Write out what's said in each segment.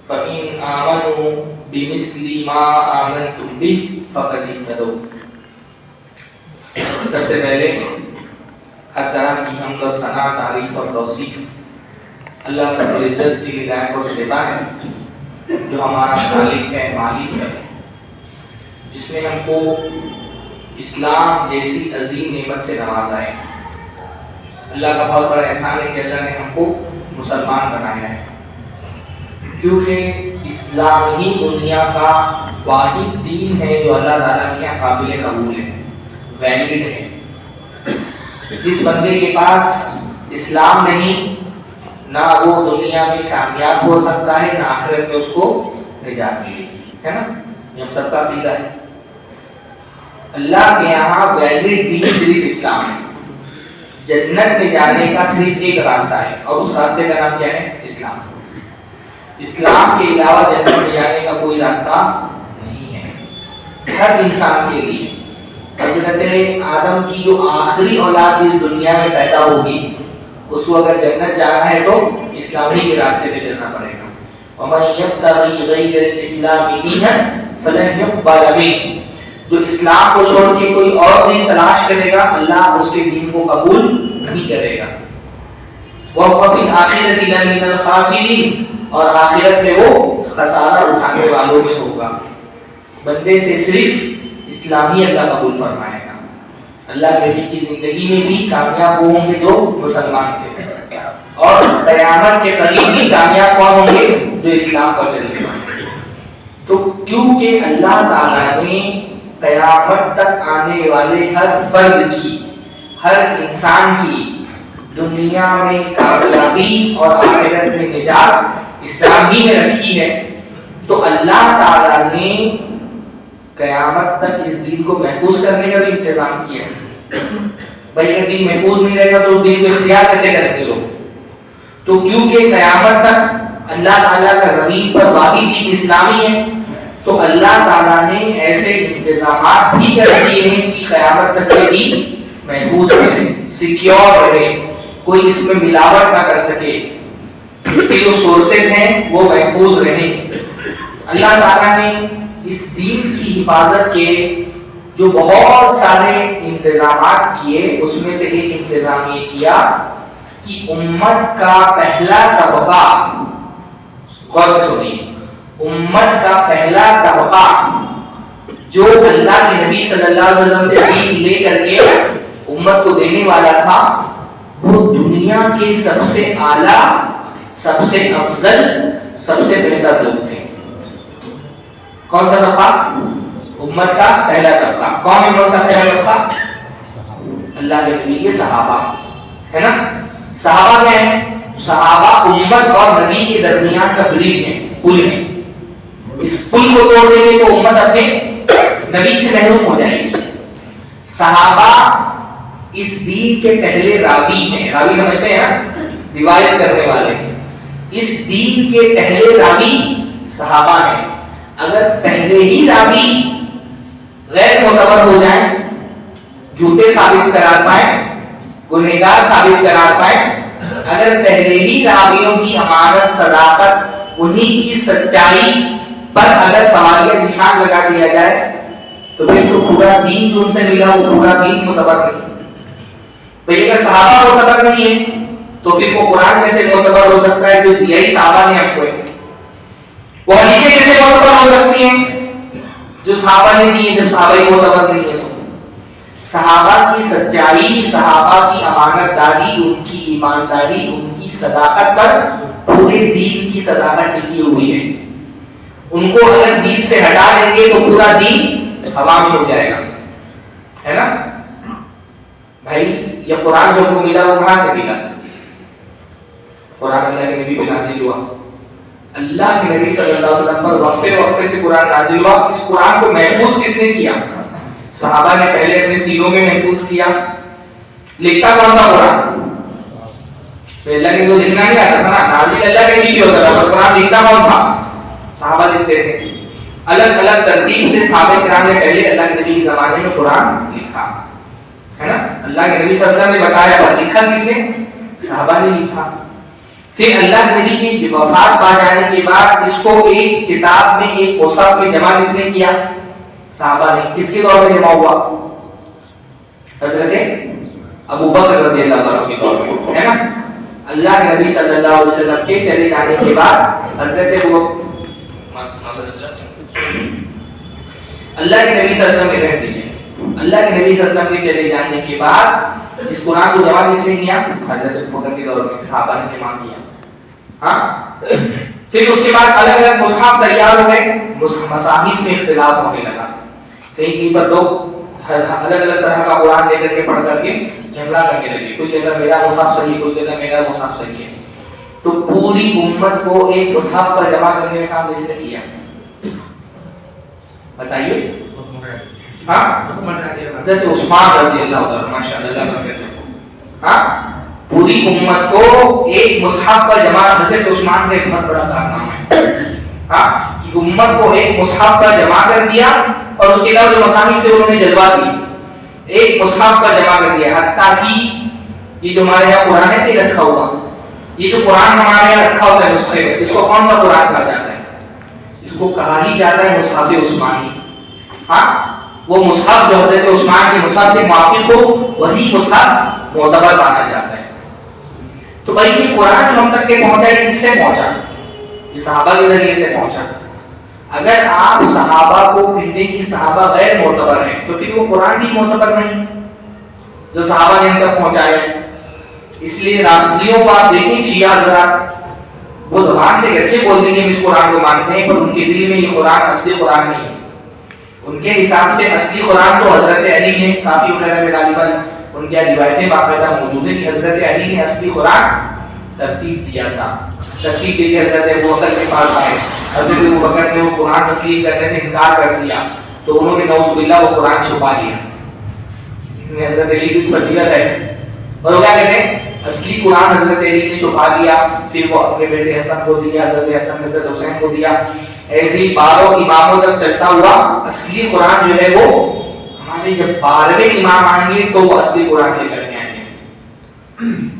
فَإِنْ آمَنُوا بِمِثْلِ مَا آمَنْتُمْ بِهِ فَقَدِ اهْتَدَوْا۔ سب سے پہلے ہر طرح کی حمد اور ثنا، تعریف اور توصیف اللہ رب العزت کی ہدایت اور اتباع ہے، جو ہمارا خالق ہے، مالک ہے، جس نے ہم کو اسلام جیسی عظیم نعمت سے نوازا ہے۔ اللہ کا بہت بڑا احسان ہے کہ اللہ نے ہم کو مسلمان بنایا ہے، کیونکہ اسلام ہی دنیا کا واحد دین ہے جو اللہ تعالیٰ کے یہاں قابل قبول ہے، ویلڈ ہے۔ جس بندے کے پاس اسلام نہیں، نہ وہ دنیا میں کامیاب ہو سکتا ہے، نہ آخرت میں اس کو نجات ملے گی، ہے نا؟ یہ ہم سب کا عقیدہ ہے۔ اللہ کے یہاں ویلڈ دین صرف اسلام ہے۔ جنت میں جانے کا صرف ایک راستہ ہے، اور اس راستے کا نام کیا ہے؟ اسلام۔ اسلام کے علاوہ جنت میں جانے کا کوئی راستہ نہیں ہے ہر انسان کے لیے۔ حضرت آدم کی جو آخری اولاد اس دنیا میں پیدا ہوگی، اس کو اگر جنت جانا ہے تو اسلامی کے راستے پہ چلنا پڑے گا۔ وَمَن يَبْتَغِ غَيْرَ الْإِسْلَامِ دِينًا فَلَن يُقْبَلَ مِنْهُ، جو اسلام کو چھوڑ کے کوئی اور دین تلاش کرے گا، اللہ اس کے دین کو قبول نہیں کرے گا۔ وَهُوَ فِي الْآخِرَةِ لَمِنَ الْخَاسِرِينَ، اور آخرت میں وہ خسارہ اٹھانے والوں میں ہوگا۔ بندے سے صرف اسلامی اللہ قبول فرمائے گا۔ اللہ نبی کی زندگی میں بھی کامیاب وہ ہوں گے جو مسلمان تھے، اور قیامت کے قریب بھی کامیاب کون ہوں گے؟ جو اسلام پر چلے گا۔ تو کیونکہ اللہ تعالیٰ نے قیامت تک آنے والے ہر فرد کی، ہر انسان کی دنیا میں کامیابی اور آخرت میں نجات اسلام ہی میں رکھی ہے، تو اللہ تعالیٰ نے قیامت تک اس دین کو محفوظ کرنے کا بھی انتظام کیا ہے۔ بھائی اگر دین محفوظ نہیں رہے گا تو اس دین کو اختیار کیسے کریں گے لوگ؟ تو کیونکہ قیامت تک اللہ تعالیٰ کا زمین پر واحد دین اسلامی ہے، تو اللہ تعالیٰ نے ایسے انتظامات بھی کر دیے ہیں کہ قیامت تک یہ دین محفوظ رہے، سیکیور رہے، کوئی اس میں ملاوٹ نہ کر سکے، اس کے جو سورسز ہیں وہ محفوظ رہیں۔ اللہ تعالیٰ نے اس دین کی حفاظت کے جو بہت سارے انتظامات کیے، اس میں سے ایک انتظام یہ کیا کہ امت کا پہلا طبقہ، غور سے سنیے، امت کا پہلا طبقہ جو اللہ کے نبی صلی اللہ علیہ وسلم سے دین لے کر کے امت کو دینے والا تھا، وہ دنیا کے سب سے اعلیٰ، سب سے افضل، سب سے بہتر لوگ تھے۔ کون سا طبقہ؟ امت کا پہلا طبقہ۔ کون ہے امت کا پہلا طبقہ؟ اللہ کے نبی کے صحابہ، ہے نا؟ صحابہ کیا ہیں؟ صحابہ امت اور نبی کے درمیان کا برج ہے، پل ہے۔ اس پل کو توڑ دیں گے تو امت اپنے نبی سے محروم ہو جائے گی۔ صحابہ اس دین کے پہلے راوی ہیں، راوی سمجھتے ہیں نا؟ روایت کرنے والے۔ اس دین کے پہلے راوی صحابہ ہیں۔ اگر پہلے ہی راوی غیر معتبر ہو جائیں، جھوٹے ثابت قرار پائیں، گنہگار ثابت قرار پائیں، اگر پہلے ہی راویوں کی امانت، صداقت، انہی کی سچائی پر اگر سوالیہ نشان لگا دیا جائے تو پھر تو پورا دین جو ان سے ملا وہ پورا دین معتبر نہیں۔ بھئی اگر صحابہ معتبر نہیں ہے تو پھر وہ قرآن کیسے معتبر ہو سکتا ہے جو دیا ہی صحابہ نے ہم کو ہے؟ وہ حدیثیں کیسے معتبر ہو سکتی ہیں جو صحابہ نے دی ہیں جب صحابہ ہی معتبر نہیں ہے؟ تو صحابہ کی سچائی، صحابہ کی امانت داری، ان کی ایمانداری، ان کی صداقت پر پورے دین کی صداقت ٹکی ہوئی ہے۔ ان کو اگر دین سے ہٹا دیں گے تو پورا دین ہوا میں ہو جائے گا، ہے نا؟ بھائی یہ قرآن جو کو ملا وہ کہاں سے ملا؟ قرآن اللہ کے نبی پہ نازل ہوا، اللہ کے نبی صلی اللہ علیہ وسلم پر وقفے وقفے سے قرآن نازل ہوا۔ اس قرآن کو محفوظ کس نے کیا؟ صحابہ نے پہلے اپنے سینوں میں محفوظ کیا۔ لکھتا کون تھا قرآن؟ تو اللہ کے کو لکھنا نہیں آتا تھا نا، نازل اللہ کے نبی ہوتا تھا، پر قرآن لکھتا کون تھا؟ صحابہ لکھتے تھے۔ الگ الگ ترتیب سے صحابہ کرام نے پہلے اللہ کے نبی کے زمانے میں قرآن لکھا، ہے نا؟ اللہ کے نبی صلی اللہ علیہ وسلم نے بتایا، پر لکھا کس نے؟ صحابہ نے لکھا۔ پھر اللہ کے نبی کی وفات پا جانے کے بعد اس کو ایک کتاب میں ایک مصحف میں جمع کس نے کیا؟ صحابہ نے. کس کے دور میں جمع ہوا؟ حضرت ابو بکر رضی اللہ عنہ کے دور میں, ہے نا. اللہ کے نبی صلی اللہ علیہ وسلم کے چلے جانے کے بعد حضرت اللہ کے نبی صلی اللہ علیہ وسلم کے اللہ کے نبی صلی اللہ علیہ وسلم کے چلے جانے کے بعد اس قرآن کو جمع کس نے کیا؟ حضرت بکر کے دور میں صحابہ نے جمع کیا. ہاں, پھر اس کے بعد الگ الگ مصحف تیار ہو گئے, مصاحف میں اختلاف ہونے لگا. کہیں پر لوگ الگ الگ طرح کا قرآن لے کر کے پڑھ کر کے جھگڑا کرنے لگے. کوئی کہتا میرا مصحف صحیح ہے, کوئی کہتا میرا مصحف صحیح ہے. تو پوری امت کو ایک مصحف پر جمع کرنے کا کام کس نے کیا؟ بتائیے. ہاں, حضرت عثمان رضی اللہ عنہ. ماشاءاللہ کہتے ہیں. ہاں, پوری امت کو ایک مصحف پر جمع. حضرت عثمان کا ایک بہت بڑا کارنامہ ہے. ہاں, کہ امت کو ایک مصحف پر جمع کر دیا اور اس کے علاوہ جو مصاحف تھے انہوں نے جلوا دیے, ایک مصحف پر جمع کر دیا. حتیٰ کہ یہ جو ہمارے یہاں قرآن ہے نہیں رکھا ہوا, یہ جو قرآن ہمارے یہاں رکھا ہوتا ہے نسخے میں, اس کو کون سا قرآن کہا جاتا ہے؟ اس کو کہا ہی جاتا ہے مصحف عثمانی. ہاں, وہ مصحف جو حضرت عثمان کے مصحف کے موافق ہو وہی مصحف معتبر مانا جاتا ہے. تو بھائی یہ قرآن جو ہم تک کے پہنچا ہے کس سے پہنچا؟ یہ صحابہ کے ذریعے سے پہنچا. اگر آپ صحابہ کو کہہ دیں کہ صحابہ غیر معتبر ہیں تو پھر وہ قرآن بھی معتبر نہیں جو صحابہ نے ان تک پہنچایا ہے. اس لیے رافضیوں کو آپ دیکھیں, شیعہ حضرات وہ زبان سے اچھے بول دیں گے ہم اس قرآن کو مانتے ہیں, پر ان کے دل میں یہ قرآن اصلی قرآن نہیں ہے. ان کے حساب سے اصلی قرآن تو حضرت علی نے کافی وغیرہ میں غالباً ان کی روایتیں باقاعدہ موجود ہیں کہ حضرت علی نے اصلی قرآن ترتیب دیا تھا. ترتیب دے کے حضرت ابو بکر کے پاس آئے. حضرت ابو بکر نے وہ قرآن تسلیم کرنے سے انکار کر دیا تو انہوں نے نعوذ باللہ وہ قرآن چھپا لیا. اس میں حضرت علی کی فضیلت ہے. اور وہ کیا کہتے ہیں, اصلی قرآن حضرت علی نے چھپا لیا, پھر وہ اپنے بیٹے حسن کو دیا, حضرت حسن نے حضرت حسین کو دیا. ایسے ہی 12 اماموں تک چلتا ہوا اصلی قرآن جو ہے وہ ہمارے جب 12ویں امام آئیں گے تو وہ اصلی قرآن لے کر کے آئیں گے.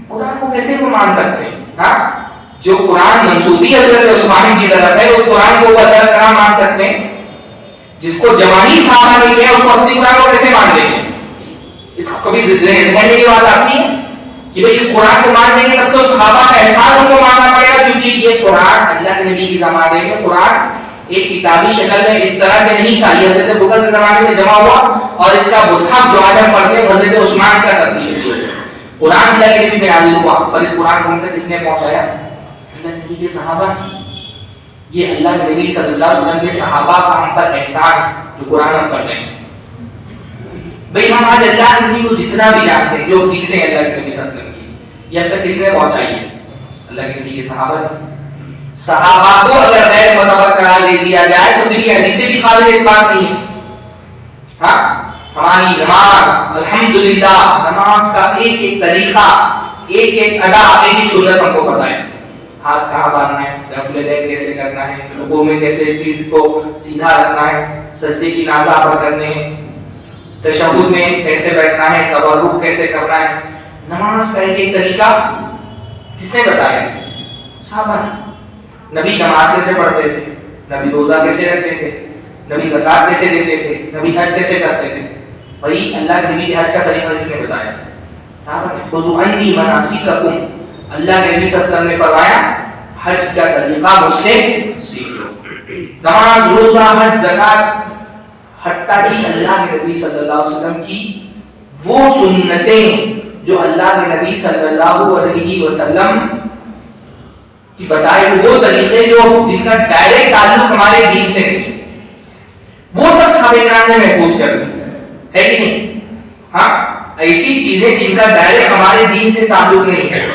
قرآن کو کیسے وہ مان سکتے ہیں؟ ہاں, جو قرآن منسوبی حضرت عثمانی کی طرف ہے اس قرآن کو وہ اللہ تعالیٰ مان سکتے ہیں؟ جس کو جوانی صحابہ نے کیا اس کو اصلی قرآن کو کیسے مان لیں گے؟ اس کو کبھی ذہن میں یہ بات آتی ہے کہ بھئی اس قرآن کو مان لیں گے تب تو صحابہ کا احسان ان کو ماننا پڑے گا, کیونکہ یہ قرآن اللہ کے نبی کے زمانے میں قرآن ایک کتابی شکل میں اس طرح سے نہیں تھا. یہ حضرت بکر کے زمانے میں جمع ہوا اور اس کا مصحف جو آج ہم پڑھتے ہیں حضرت عثمان کا ترتیب کیا. قرآن اللہ کے نبی میں نازل ہوا پر اس قرآن کو ہم تک کس نے پہنچایا؟ اللہ کے نبی کے صحابہ. یہ اللہ کے نبی صلی اللہ علیہ وسلم کے صحابہ کا ہم پر احسان جو قرآن ہم پڑھ رہے ہیں. بھئی ہم آج اللہ کے نبی کو جتنا بھی جانتے ہیں جو حدیثیں ہیں اللہ کے نبی صلی اللہ علیہ وسلم کی, یہ اب تک کس نے پہنچائی ہے؟ اللہ کے نبی کے صحابہ نے. صحابہ کو اگر غیر معتبر قرار دے دیا جائے تو پھر یہ حدیثیں بھی قابل اعتبار نہیں ہیں. ہاں, ہماری نماز الحمدللہ نماز کا ایک ایک طریقہ, ایک ایک ادا, ایک ایک سنت ہم کو پتہ ہے. ہاتھ کہاں باندھنا ہے, رفع دین کیسے کرنا ہے, رکوع میں کیسے پیٹھ کو سیدھا رکھنا ہے, سجدے کی نازا پر کرنے ہیں, تشہد میں کیسے بیٹھنا ہے, تورک کیسے کرنا ہے. نماز کا ایک ایک طریقہ کس نے بتایا؟ صحابہ نے. نبی نماز کیسے پڑھتے تھے, نبی روزہ کیسے رکھتے تھے, نبی زکات کیسے دیتے تھے, نبی حج کیسے کرتے تھے. بھائی اللہ کے نبی کے حج کا طریقہ کس نے بتایا؟ صحابہ نے. خذوا عنی مناسککم, اللہ کے نبی صلی اللہ علیہ وسلم نے فرمایا حج کا طریقہ مجھ سے سیکھ لو. نماز, روزہ, حج, زکات, حتیٰ کہ اللہ کے نبی صلی اللہ علیہ وسلم کی وہ سنتیں جو اللہ کے نبی صلی اللہ علیہ وسلم کی بتائے وہ طریقے جو جن کا ڈائریکٹ تعلق ہمارے دین سے نہیں, وہ تک صحابہ کرام نے محفوظ کر دی ہے کہ نہیں؟ ہاں, ایسی چیزیں جن کا ڈائریکٹ ہمارے دین سے تعلق نہیں ہے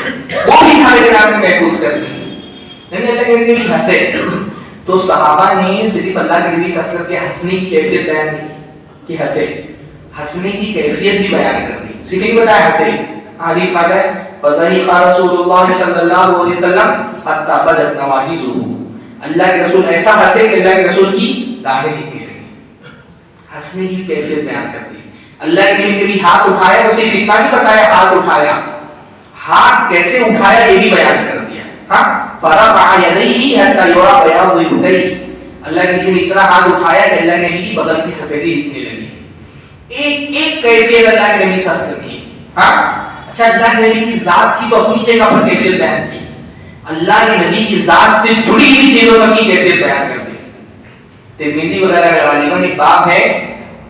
وہ بھی صحابہ کرام نے محفوظ کر دی. اللہ کے نبی ہنسے تو صحابہ نے صرف اللہ کے نبی صلی اللہ علیہ وسلم کے ہنسنے کی کیفیت بیان نہیں کی کہ ہنسے, ہنسنے کی کیفیت بھی بیان کر دی. صرف نہیں بتایا ہنسے. حدیث میں آتا ہے فضحک رسول اللہ صلی اللہ علیہ وسلم حتی بدت نواجذہ, اللہ کے رسول ایسا ہنسے کہ اللہ کے رسول کی داڑھیں نکلنے لگی. ہنسنے کی کیفیت بیان کر دی. اللہ کے نبی کبھی ہاتھ اٹھایا تو صرف اتنا نہیں بتایا ہاتھ اٹھایا, ہاتھ کیسے اٹھایا یہ بھی بیان کر دیا. ہاں فرفع یدیہ حتی یری بیاض ابطیہ، اللہ کے نبی نے اتنا ہاتھ اٹھایا کہ اللہ کے نبی کی بدن کی سفیدی دکھنے لگی. ایک ایک کیفیت اللہ کے نبی صلی اللہ علیہ وسلم کی. ہاں اچھا اللہ کے نبی کی ذات کی تو اپنی جگہ پر کیفیت بیان کی، اللہ کے نبی کی ذات سے جڑی ہوئی چیزوں کی کیفیت بیان کرتے ہیں. ترمذی وغیرہ میں غالباً ایک باب ہے،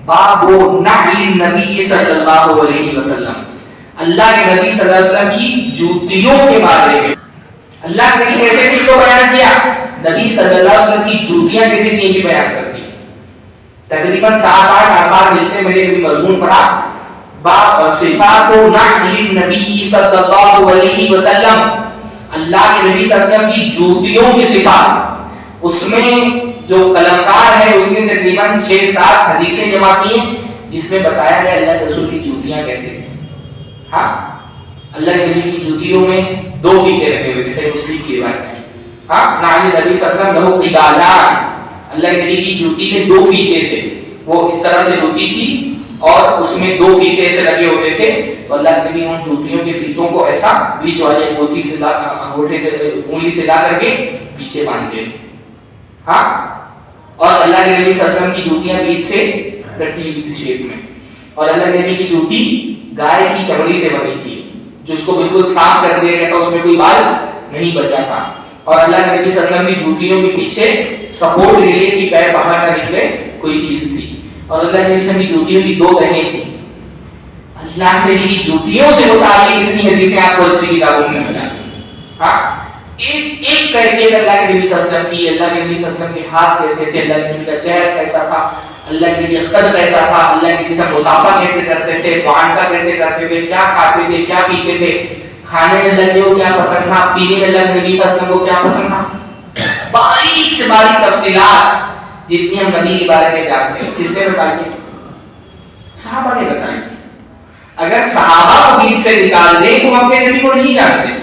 باب نعل النبی صلی اللہ علیہ وسلم، اللہ کے نبی صلی اللہ علیہ وسلم کی جوتیوں کے بارے میں. اللہ کے نبی کیسے تھے کو بیان کیا، نبی صلی اللہ علیہ وسلم کی جوتیاں کیسی تھیں یہ بیان کر دی. تقریباً 7-8 آثار ملتے ہیں، میں نے کبھی مضمون پڑھا باب صفات نعل النبی صلی اللہ علیہ وسلم، اللہ کے نبی صلی اللہ علیہ وسلم کی جوتیوں کی صفات. اس میں جو قلمکار ہے اس نے تقریباً 6-7 حدیثیں جمع کی ہیں جس میں بتایا گیا اللہ کے رسول کی جوتیاں کیسے تھیں. ہاں اللہ کے نبی کی جوتیوں میں 2 فیتے رکھے ہوئے تھے، صحیح مسلم کی روایت ہے. ہاں نعل نبی صلی اللہ علیہ وسلم لہو قبالان، اللہ کے نبی کی جوتی میں 2 فیتے تھے، وہ اس طرح سے جوتی تھی اور اس میں 2 فیتے ایسے لگے ہوتے تھے. تو اللہ کے نبی ان جوتیوں کے فیتوں کو ایسا بیچ والے انگوٹھی سے انگوٹھے سے انگلی سے لا کر کے پیچھے باندھتے تھے. ہاں اور اللہ کے نبی صلی اللہ علیہ وسلم کی جوتیاں بیچ سے کٹی ہوئی تھی شیپ میں، اور اللہ کے نبی کی جوتی گائے کی چمڑی سے بنی تھی جس کو بالکل صاف کر دیا گیا تھا، اس میں کوئی بال نہیں بچا تھا. اور اللہ کے نبی صلی اللہ علیہ وسلم کی جوتیوں کے پیچھے سپورٹ کے لیے کہ پیر باہر نہ نکلے کوئی چیز تھی. اور اللہ کے نبی صلی اللہ علیہ وسلم کی جوتیوں کی 2 تہیں تھیں. اللہ کے نبی کی جوتیوں سے متعلق اتنی حدیثیں آپ کو اچھی کتابوں میں مل جاتی ہیں. ہاں ایک ایک کیفیت اللہ کے نبی صلی اللہ علیہ وسلم کی، اللہ کے نبی صلی اللہ علیہ وسلم کے ہاتھ کیسے تھے، اللہ کے نبی کا چہرہ کیسا تھا، اللہ کے نبی کا قد کیسا تھا، اللہ کے نبی کا مصافحہ کیسے کرتے تھے، معانقہ کیسے کرتے تھے، کیا کھاتے تھے، کیا پیتے تھے، کھانے میں اللہ کو کیا پسند تھا، پینے میں اللہ کے نبی صلی اللہ علیہ وسلم کو کیا پسند تھا. باریک سے باریک تفصیلات جتنی ہم نبی کے بارے میں جانتے ہیں کس نے بتائی ہے؟ صحابہ نے بتائی. اگر صحابہ کو بیچ سے نکال دیں تو ہم اپنے نبی کو نہیں جانتے،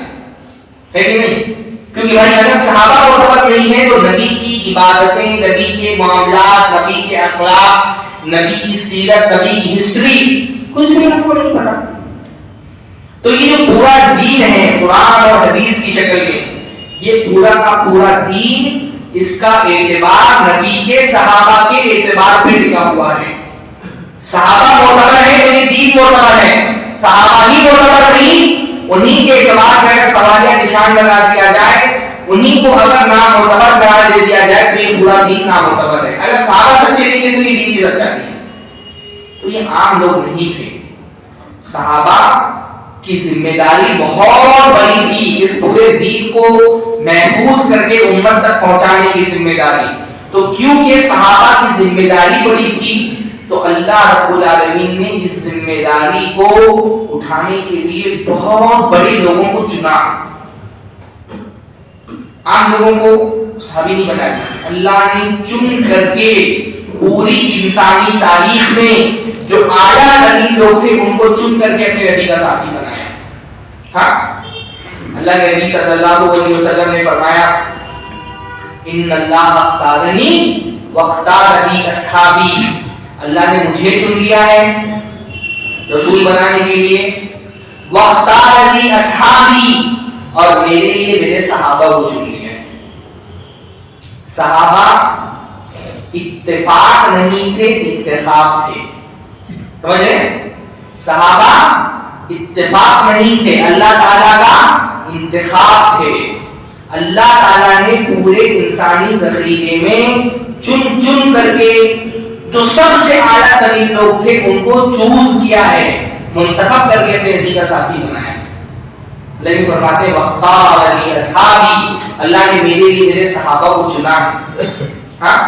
ہے کہ نہیں؟ کیونکہ بھائی اگر صحابہ کو خبر نہیں ہے تو نبی کی عبادتیں، نبی کے معاملات، نبی کے اخلاق، نبی کی سیرت، نبی کی ہسٹری کچھ بھی ہم کو نہیں پتا. تو یہ جو پورا دین ہے قرآن اور حدیث کی شکل میں، یہ پورا کا پورا دین اس کا اعتبار نبی کے صحابہ کے اعتبار پہ ٹکا ہوا ہے. صحابہ معتبر ہے تو یہ دین معتبر ہے، صحابہ ہی معتبر نہیں، انہی کے اعتبار پہ اگر سوالیہ نشان لگا دیا جائے، انہی کو اگر نامعتبر قرار دے دیا جائے تو یہ پورا دین نامعتبر ہے. اگر صحابہ سچے نہیں تھے تو یہ دین بھی سچا نہیں ہے. تو یہ عام لوگ نہیں تھے. صحابہ کی ذمہ داری بہت بڑی تھی اس پورے دین کو محفوظ کر کے امت تک پہنچانے کی ذمہ داری. تو کیونکہ صحابہ کی ذمہ داری بڑی تھی تو اللہ رب العالمین نے اس ذمہ داری کو اٹھانے کے لیے بہت بڑے لوگوں کو چنا. عام لوگوں کو صحابی نہیں بنایا، اللہ نے چن کر کے پوری انسانی تاریخ میں جو اعلیٰ ترین لوگ تھے ان کو چن کر کے اپنے نبی کا ساتھی بنایا. ہاں اللہ کے نبی صلی اللہ علیہ وسلم نے فرمایا ان اللہ اختارنی واختار لی اصحابی، اللہ نے مجھے چن لیا ہے رسول بنانے کے لیے، واختار لی اصحابی، اور میرے لیے میرے صحابہ کو چن لیا ہے. صحابہ اتفاق نہیں تھے، اتفاق تھے. سمجھے؟ صحابہ اتفاق نہیں تھے، اللہ تعالیٰ کا انتخاب تھے. اللہ تعالیٰ نے پورے انسانی ذخیرے میں چن چن کر کے جو سب سے اعلیٰ ترین لوگ تھے ان کو چوز کیا ہے، منتخب کر کے اپنے نبی کا ساتھی بنایا. اللہ نے فرماتے ہیں وَاخْتَارَ لِي أَصْحَابِي، اللہ نے میرے لیے میرے صحابہ کو چنا. ہاں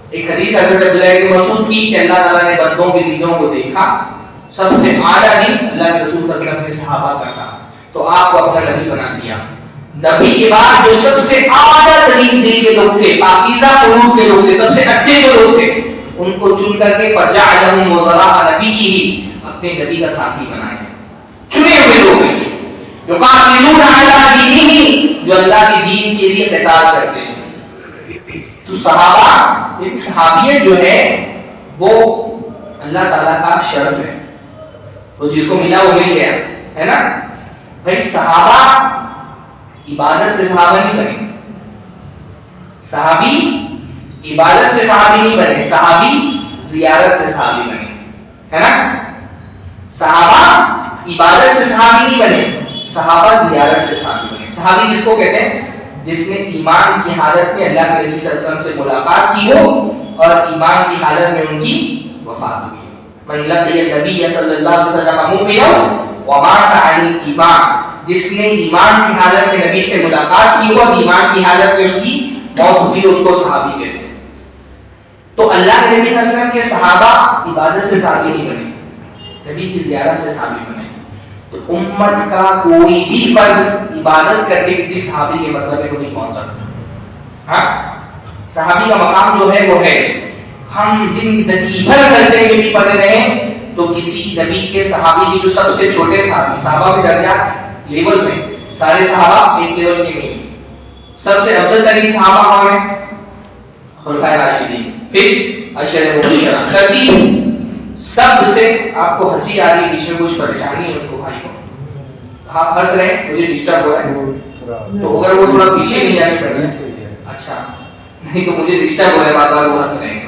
ایک حدیث حضرت عبداللہ بن مسعود کی کہ اللہ تعالیٰ نے بندوں کے دلوں کو دیکھا، سب سے اعلیٰ دل اللہ کے رسول صلی اللہ علیہ وسلم کے صحابہ کا تھا تو آپ کو اپنا نبی بنا دیا. نبی کے بعد جو سب سے اعلیٰ ترین دل کے لوگ تھے، پاکیزہ قلوب کے لوگ تھے، سب سے اچھے جو لوگ تھے ان کو چن کر کے فَجَعَلَهُمْ وَزَرَاءَ نَبِيِّهِ، اپنے نبی کا ساتھی بنایا. چنے ہوئے لوگ ہیں یقاتلون علی دینہ، جو اللہ کے دین کے لیے قتال کرتے ہیں. تو صحابہ، ایک صحابیت جو ہے وہ اللہ تعالیٰ کا شرف ہے، وہ جس کو ملا وہ مل گیا ہے نا. بھائی صحابہ عبادت سے صحابہ نہیں بنے. صحابی عبادت سے صحابی نہیں بنے, صحابی زیارت سے صحابی بنے, ہے نا. صحابہ عبادت سے صحابی نہیں بنے, صحابہ زیارت سے صحابی بنے. صحابی کس کو کہتے ہیں؟ جس نے ایمان کی حالت میں اللہ کے نبی صلی اللہ علیہ وسلم سے ملاقات کی ہو اور ایمان کی حالت میں ان کی وفات ہوئی. من لقی النبی صلی اللہ علیہ وسلم مؤمنا ومات علی الایمان, جس نے ایمان کی حالت میں نبی سے ملاقات کی ہو اور ایمان کی حالت میں اس کی موت ہوئی, اس کو صحابی کہتے ہیں. تو اللہ کے نبی صلی اللہ علیہ وسلم کے صحابہ عبادت سے صحابی نہیں بنے, نبی کی زیارت سے صحابی بنے. تو امت کا کوئی بھی فرد عبادت کر کے کسی صحابی کے مرتبے کو نہیں پہنچ سکتا. ہاں, صحابی کا مقام جو ہے وہ ہے. ہم زندگی بھر سجدے میں بھی پڑے رہیں تو کسی نبی کے صحابی کی جو سب سے چھوٹے صحابی, صحابہ میں درجات لیولز ہیں, سارے صحابہ ایک لیول کے نہیں. سب سے افضل ترین صحابہ کون ہیں؟ خلفائے راشدین, پھر عشرہ مبشرہ. ترتیب سب سے آپ کو ہنسی آ رہی ہے, بیچ میں کچھ پریشانی ہے ان کو بھائی کو, آپ ہنس رہے ہیں, مجھے ڈسٹرب ہو رہا ہے, تو اگر وہ تھوڑا پیچھے نہیں جانے پڑ گیا, اچھا نہیں تو مجھے ڈسٹرب ہو رہا ہے بار بار وہ ہنس رہے ہیں.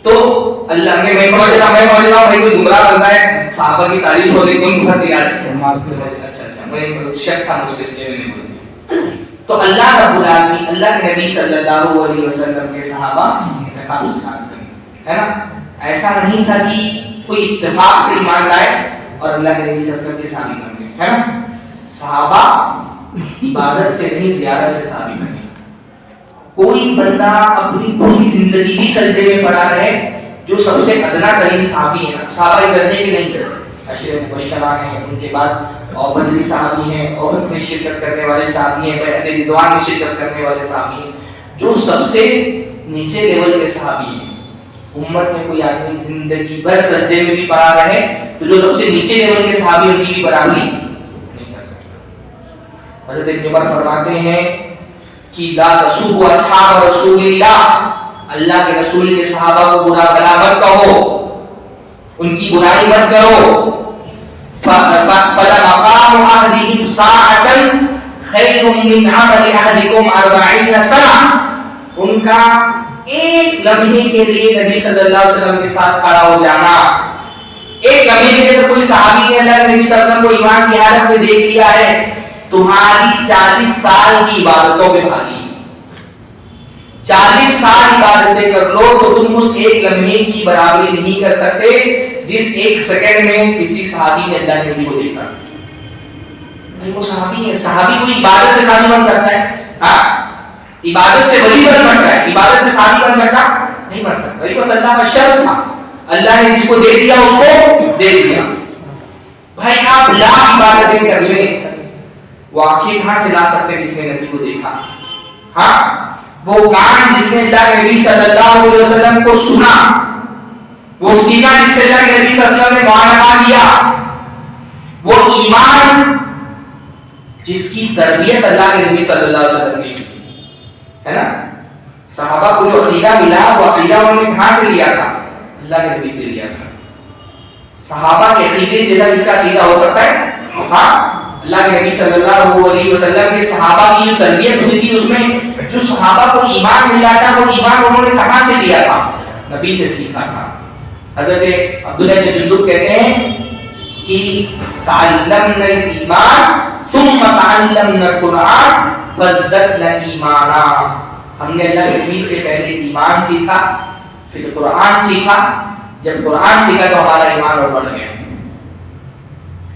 تو اللہ میں سمجھ رہا ہوں بھائی کوئی گمراہ بندہ ہے, صحابہ کی تعریف ہو رہی تو ان کو ہنسی آ رہی ہے. اچھا میں شک تھا مجھ کو, اس لیے میں نے بول دیا. تو اللہ رب العالمین اللہ کے نبی صلی اللہ علیہ وسلم کے صحابہ اتفاق سے صحابہ ہے نا. ایسا نہیں تھا کہ کوئی اتفاق سے ایمان لائے اور اللہ کے نبی صلی اللہ علیہ وسلم کے صحابی بن گئے, ہے نا. صحابہ عبادت سے نہیں زیارت سے صحابی بنے. کوئی بندہ اپنی پوری زندگی بھی سجدے میں پڑا رہے جو سب سے ادنا ترین صحابی ہیں, صحابہ درجے کے نہیں کرتے, عشرہ مبشرہ ہیں, ان کے بعد اور بدری صحابی ہیں, عہد میں شرکت کرنے والے صحابی ہیں, بیعت رضوان میں شرکت کرنے والے صحابی ہیں, جو سب سے نیچے لیول کے صحابی ہیں. امت میں کوئی آدمی زندگی بھر سجدے میں بھی پڑا رہے تو جو سب سے نیچے لیول کے صحابی ان کی بھی برابری نہیں کر سکتا. حضرت ابن عمر فرماتے ہیں کہ لا تسبوا اصحاب رسول اللہ, اللہ کے رسول کے صحابہ کو برا بلا مت کہو, ان کی برائی مت کرو. فَلَمَقَامُ أَحْدِهِمْ سَاعَةً خَيْرٌ مِّنْ عَمَلِ أَحْدِكُمْ 40 سَنَةً, ان کا ایک لمحے کے لیے نبی صلی اللہ علیہ وسلم کے ساتھ کھڑا ہو جانا, ایک لمحے کے لیے. کوئی صحابی نے اللہ کے نبی صلی اللہ علیہ وسلم کو ایمان کی حالت میں دیکھ لیا ہے, تمہاری 40 سال کی عبادتوں میں بھاگی, 40 سال عبادتیں کر لو تو تم اس ایک لمحے کی برابری نہیں کر سکتے جس ایک سیکنڈ میں کسی صحابی نے اللہ کے نبی کو دیکھا. وہ صحابی ہے, صحابی کوئی عبادت سے صحابی بن سکتا ہے؟ ہاں, عبادت سے ولی بن سکتا ہے, عبادت سے صحابی بن سکتا نہیں بن سکتا. یہ بس اللہ کا شرط تھا, اللہ نے جس کو دے دیا اس کو دے دیا. بھائی آپ لاکھ عبادتیں کر لیں, وہ آنکھیں کہاں سے لا سکتے جس نے نبی کو دیکھا؟ ہاں, وہ کان جس نے اللہ کے نبی صلی اللہ علیہ وسلم کو سنا, وہ سینہ جس سے اللہ کے نبی صلی اللہ علیہ وسلم نے معانقہ کیا, وہ ایمان جس کی تربیت اللہ کے نبی صلی اللہ علیہ وسلم نے کی, ہے نا. صحابہ کو جو عقیدہ ملا وہ عقیدہ انہوں نے کہاں سے لیا تھا؟ اللہ کے نبی سے لیا تھا. صحابہ کے عقیدے جیسا کس کا عقیدہ ہو سکتا ہے؟ ہاں, اللہ کے نبی صلی اللہ علیہ وسلم کے صحابہ کی جو تربیت ہوئی تھی اس میں جو صحابہ کو ایمان ملا تھا وہ ایمان انہوں نے کہاں سے لیا تھا؟ نبی سے سیکھا تھا. حضرت عبداللہ بن جندب کہتے ہیں کہ تعلمنا الایمان ثم تعلمنا القرآن فازددنا ایمانا, ہم نے اللہ کے نبی سے پہلے ایمان سیکھا پھر قرآن سیکھا, جب قرآن سیکھا تو ہمارا ایمان اور بڑھ گیا.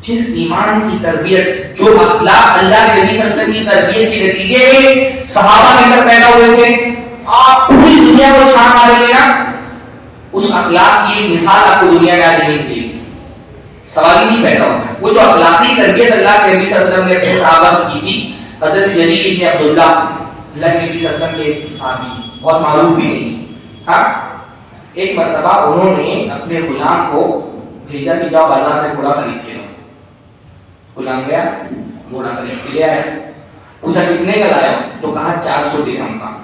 جس ایمان کی تربیت جو اخلاق اللہ کے نبی صلی اللہ علیہ وسلم کی تربیت کے نتیجے میں صحابہ کے اندر پیدا ہوئے تھے, آپ پوری دنیا کو چھان ماریں گے نا, اس اخلاق کی ایک مثال آپ کو دنیا میں آج نہیں ملے گی, سوال ہی نہیں پیدا ہوتا. وہ جو اخلاقی تربیت اللہ کے نبی صلی اللہ علیہ وسلم نے اپنے صحابہ کو کی تھی, حضرت جریر بن عبداللہ اللہ کے نبی صلی اللہ علیہ وسلم کے صحابی, بہت معروف بھی نہیں. ہاں, ایک مرتبہ انہوں نے اپنے غلام کو بھیجا کہ جاؤ بازار سے گھوڑا خرید کے لاؤ. غلام گیا, گھوڑا خرید کے لے آیا, پوچھا کتنے کا لایا؟ تو کہا 400 درہم کا.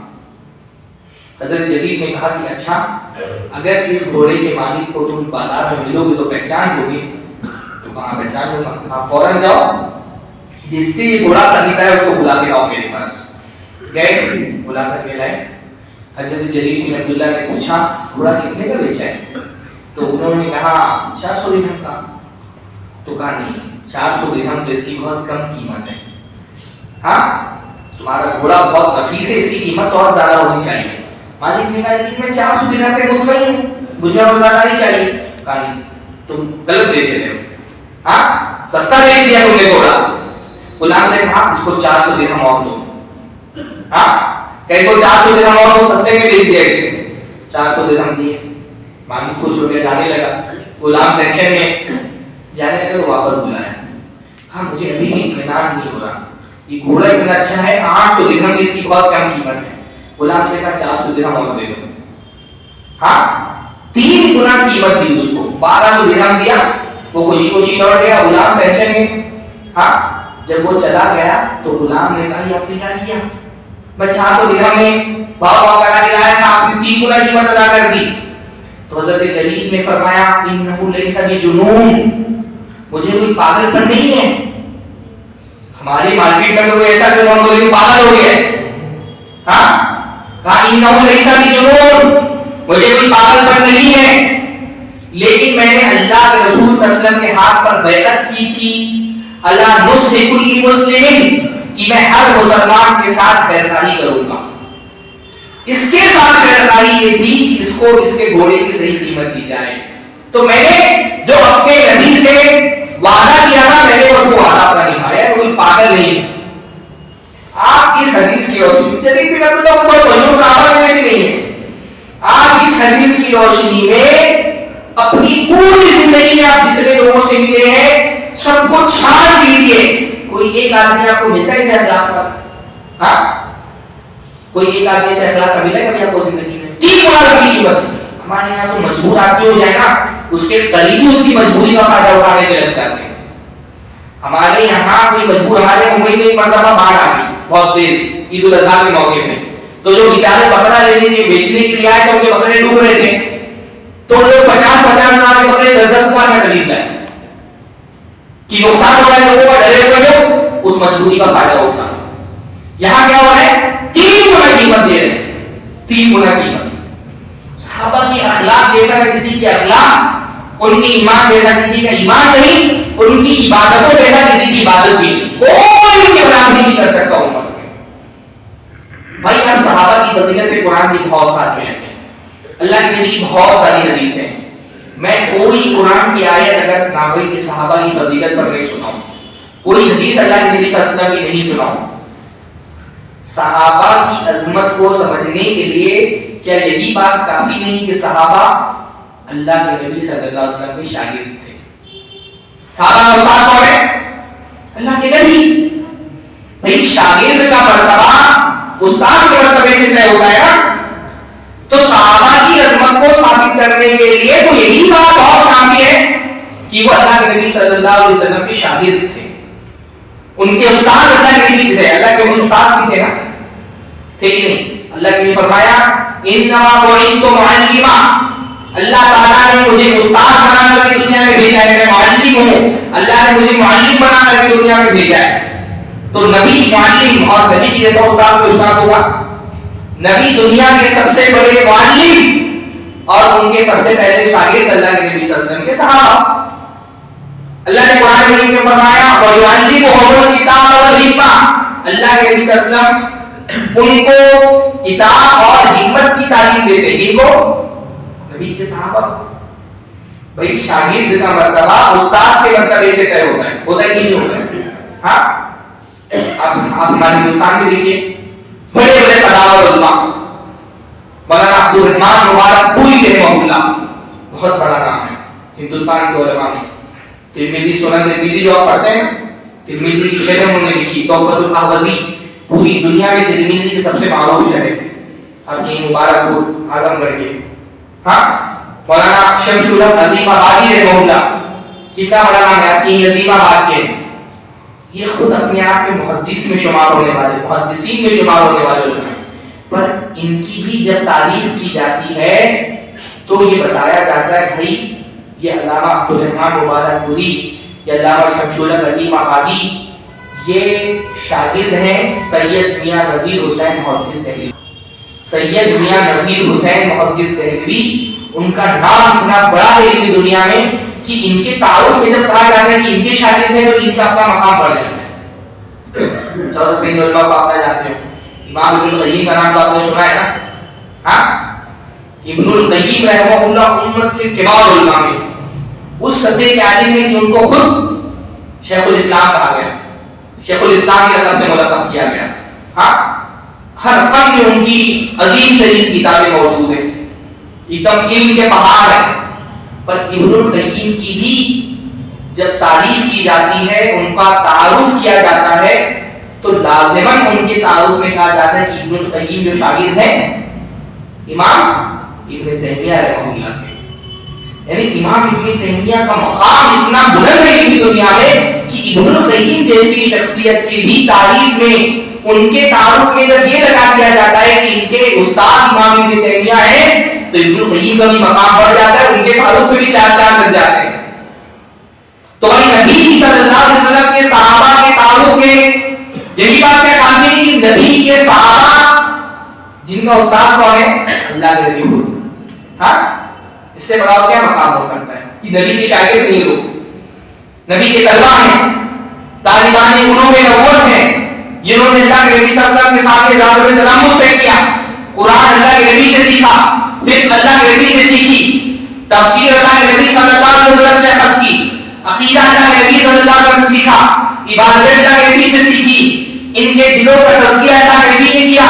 حضرت جریر نے کہا کہ اچھا, اگر اس گھوڑے کے مالک کو تم بازار میں ملو گے تو پہچان لو گے؟ تو کہا پہچان لوں گا. کہا فوراً جاؤ جس سے یہ گھوڑا خریدا ہے اس کو بلا کے لاؤ میرے پاس. گئے, بلا کر کے لائے. حضرت جریر بن عبداللہ نے پوچھا گھوڑا کتنے کا بیچا ہے؟ تو انہوں نے کہا 400 درہم کا. تو کہا نہیں, 400 درہم تو اس کی بہت کم قیمت ہے. ہاں, تمہارا گھوڑا بہت نفیس ہے, اس کی قیمت تو اور زیادہ ہونی چاہیے. مالک نے کہا لیکن میں 400 درہم پہ مطمئن ہوں, مجھے اور زیادہ نہیں چاہیے. کہا نہیں, تم غلط بیچ رہے ہو. ہاں, سستا بیچ دیا تم نے گھوڑا. غلام سے کہا اس کو 400 درہم اور دو. ہاں, کہ کو 400 درہم اور دو, سستے میں بیچ دیا اسے. 400 درہم دیے, مالک خوش ہو کے جانے لگا. غلام ٹینشن میں جانے لگا تو واپس بلایا. کہا مجھے ابھی بھی اطمینان نہیں ہو رہا, یہ گھوڑا اتنا اچھا ہے, 800 درہم اس کی بہت کم قیمت ہے. غلام سے کہا 400 درہم اور دے دو. ہاں, 3 گنا قیمت دی اس کو, 1200 درہم دیا. وہ خوشی خوشی لوٹ گیا, غلام ٹینشن میں. ہاں, جب وہ چلا گیا تو غلام نے کہا یہ آپ نے کیا کیا؟ میں 400 درہم میں بھاؤ کرا کے لایا تھا, آپ نے 3 گنا قیمت ادا کر دی. تو حضرت جریر نے فرمایا انہ لیس بجنون, مجھے کوئی پاگل پن نہیں ہے. ہماری مارکیٹ میں تو کوئی ایسا جو ہم بولے پاگل ہو گیا ہے. ہاں, کہا انہ لیس بجنون, مجھے کوئی پاگل پن نہیں ہے. لیکن میں نے اللہ کے رسول صلی اللہ علیہ وسلم کے ہاتھ پر بیعت کی تھی اللہ نصح کل مسلم, کہ میں ہر مسلمان کے ساتھ خیرخواہی کروں گا. اس کے ساتھ خیرخواہی یہ تھی کہ اس کو اس کے گھوڑے کی صحیح قیمت دی جائے. تو میں نے جو اپنے نبی سے وعدہ کیا تھا میں نے اس کو وعدہ پورا نبھایا, کوئی پاگل نہیں. آپ اس حدیث کی روشنی جدید بھی لگتا ہے کوئی مشہور صحابہ میں بھی نہیں ہے. آپ اس حدیث کی روشنی میں اپنی پوری زندگی میں آپ جتنے لوگوں سے ملے ہیں سب کو چھان دیجئے. کوئی ایک آدمی آپ کو ملتا ہے اسے اخلاق کا؟ ہاں, کوئی ایک آدمی سے اخلاق کا ملا ہے کبھی آپ کو زندگی میں؟ 3 گنا کی قیمت. ہمارے یہاں تو مجبور آدمی ہو جائے نا, اس کے قریبی اس کی مجبوری کا فائدہ اٹھانے میں لگ جاتے ہیں. ہمارے یہاں کوئی مجبور, ہمارے ممبئی میں ایک مرتبہ باڑھ آ گئی بہت تیز عید الاضحیٰ کے موقع پہ. تو جو بیچارے بکرا لینے کے بیچنے کے لیے آئے تو ان کے بکرے ڈوب رہے تھے. تو لوگ 50-50 ہزار کے بکرے 10-10 ہزار میں خرید لائے کہ نقصان ہو رہا ہے لوگوں کا, ڈرے ہوئے لوگ اس مجبوری کا فائدہ اٹھا. یہاں کیا ہو رہا ہے, 3 گنا قیمت دے رہے ہیں, 3 گنا قیمت. صحابہ کی اخلاق جیسا کسی کے اخلاق, ان کی ایمان جیسا کسی کا ایمان نہیں, ان کی عبادتوں جیسا کسی کی عبادت بھی نہیں. کوئی ان کی برابری نہیں کر سکتا امت میں. بھائی آپ صحابہ کی فضیلت پہ قرآن کی بہت ساری ہیں, اللہ کے نبی بہت ساری حدیث ہیں. میں کوئی قرآن کی آیت اگر ناوی کے صحابہ کی فضیلت پر نہیں سناؤں, کوئی حدیث اللہ کے نبی صلی اللہ علیہ وسلم کی نہیں سناؤں. صحابہ کی عظمت کو سمجھنے کے لیے کیا یہی بات کافی نہیں کہ صحابہ اللہ کے نبی صلی اللہ علیہ وسلم کے شاگرد تھے؟ صحابہ کا استاد کون ہے؟ اللہ کے نبی. بھائی شاگرد کا مرتبہ استاد کے مرتبے سے طے ہوتا ہے نا. تو صحابہ کی عظمت کو ثابت کرنے کے لیے تو یہی بات بہت کافی ہے کہ وہ اللہ کے نبی صلی اللہ علیہ وسلم کے شاگرد تھے. ان کے استاد اللہ کے نبی تھے, اللہ کے استاد بھی تھے نا, تھے کہ نہیں؟ اللہ نے فرمایا انما بعثت معلما, اللہ تعالیٰ نے مجھے استاد بنا کر کے دنیا میں بھیجا ہے, میں معلم ہوں, اللہ نے مجھے معلم بنا کر کے دنیا میں بھیجا ہے. تو نبی معلم, اور نبی کی جیسا استاد کو استاد ہوگا. نبی دنیا کے سب سے بڑے معلم اور ان کے سب سے پہلے شاگرد اللہ کے نبی صلی اللہ علیہ وسلم کے صحابہ. اللہ نے قرآن کریم میں فرمایا وَيُعَلِّمُهُمُ الْكِتَابَ وَالْحِکْمَةَ, اللہ کے نبی صلی اللہ علیہ وسلم ان کو کتاب اور حکمت کی تعلیم دیتے. ان کو نبی کے صحابہ. بھائی شاگرد کا مرتبہ استاد کے مرتبے سے طے ہوتا ہے, ہوتا ہے کہ نہیں ہوتا ہے؟ ہاں, اب آپ ہمارے ہندوستان میں دیکھیے بڑے بڑے فضائل علماء, مولانا عبد الرحمن مبارک پوری رحمہ اللہ, بہت بڑا نام ہے ہندوستان کے علماء میں. ترمذی سنن ترمذی جو آپ پڑھتے ہیں, ترمذی کی شرح انہوں نے لکھی تحفۃ الاحوذی, پوری دنیا میں ترمذی کی سب سے معروف شرح آپ کی مبارک پور اعظم گڑھ کے. ہاں, مولانا شمس الحق عظیم آبادی رحمہ اللہ, کتنا بڑا نام ہے آپ کی عظیم آباد کے. یہ خود اپنے آپ میں محدث میں شمار ہونے والے, محدثین میں شمار ہونے والے لوگ ہیں, پر ان کی بھی جب تعریف کی جاتی ہے تو یہ بتایا جاتا ہے بھائی یہ علامہ عبد الرحمن مبارک پوری, یہ علامہ شمس الحق عظیم آبادی, یہ شاگرد ہیں سید میاں نذیر حسین محدث دہلوی. سید میاں نذیر حسین محدث دہلوی ان کا نام اتنا بڑا ہے علمی دنیا میں کہ ان کے تعارف میں جب کہا جاتا ہے کہ ان کے شاگرد ہیں تو ان کا اپنا مقام بڑھ جاتا ہے. چوسط علماء کو آپ جانتے ہو, امام ابن القیم کا نام تو آپ نے سنا ہے نا. ہاں, ابن القیم رحمہ اللہ امت کے کبار علماء میں اس سطح کے عالم ہیں کہ ان کو خود شیخ الاسلام کہا گیا, شیخ الاسلام کی طرف سے ملقب کیا گیا. ہاں, ہر فن میں ان کی عظیم ترین کتابیں موجود ہیں, ایک دم علم کے پہاڑ ہیں. پر ابن القیم کی بھی جب تعریف کی جاتی ہے, ان کا تعارف کیا جاتا ہے, تو لازماً ان کے تعارف میں کہا جاتا ہے کہ ابن القیم جو شاگرد ہیں امام ابن تیمیہ رحمہ اللہ کے. یعنی امام ابن تیمیہ کا مقام اتنا بلند ہے علمی دنیا میں کہ ابن القیم جیسی شخصیت کی بھی تعریف میں ان کے تعارف میں جب یہ لگا دیا جاتا ہے کہ ان کے استاد امام ابن تیمیہ ہیں, تو ابن القیم کا بھی مقام بڑھ جاتا ہے, ان کے تعارف میں بھی چار چار لگ جاتے ہیں. تو بھائی نبی صلی اللہ علیہ وسلم کے صحابہ کے تعارف میں یہی بات کیا کافی ہے کہ نبی کے صحابہ جن کا استاد کون ہے, اللہ کے نبی خود. ہاں, اس سے بڑا کیا مقام ہو سکتا ہے کہ نبی کے شاگرد نہیں لوگ, نبی کے طلبہ ہیں, طالبان علوم نبوت ہیں, جنہوں نے اللہ کے نبی صلی اللہ علیہ وسلم کے سامنے ذات میں تلامس طے کیا, قرآن اللہ کے نبی سے سیکھا, فقہ اللہ کے نبی سے سیکھی, تفسیر اللہ کے نبی صلی اللہ علیہ وسلم سے اخذ کی, عقیدہ اللہ کے نبی صلی اللہ علیہ وسلم سے سیکھا, عبادت اللہ کے نبی سے سیکھی, ان کے دلوں کا تزکیہ اللہ کے نبی نے کیا,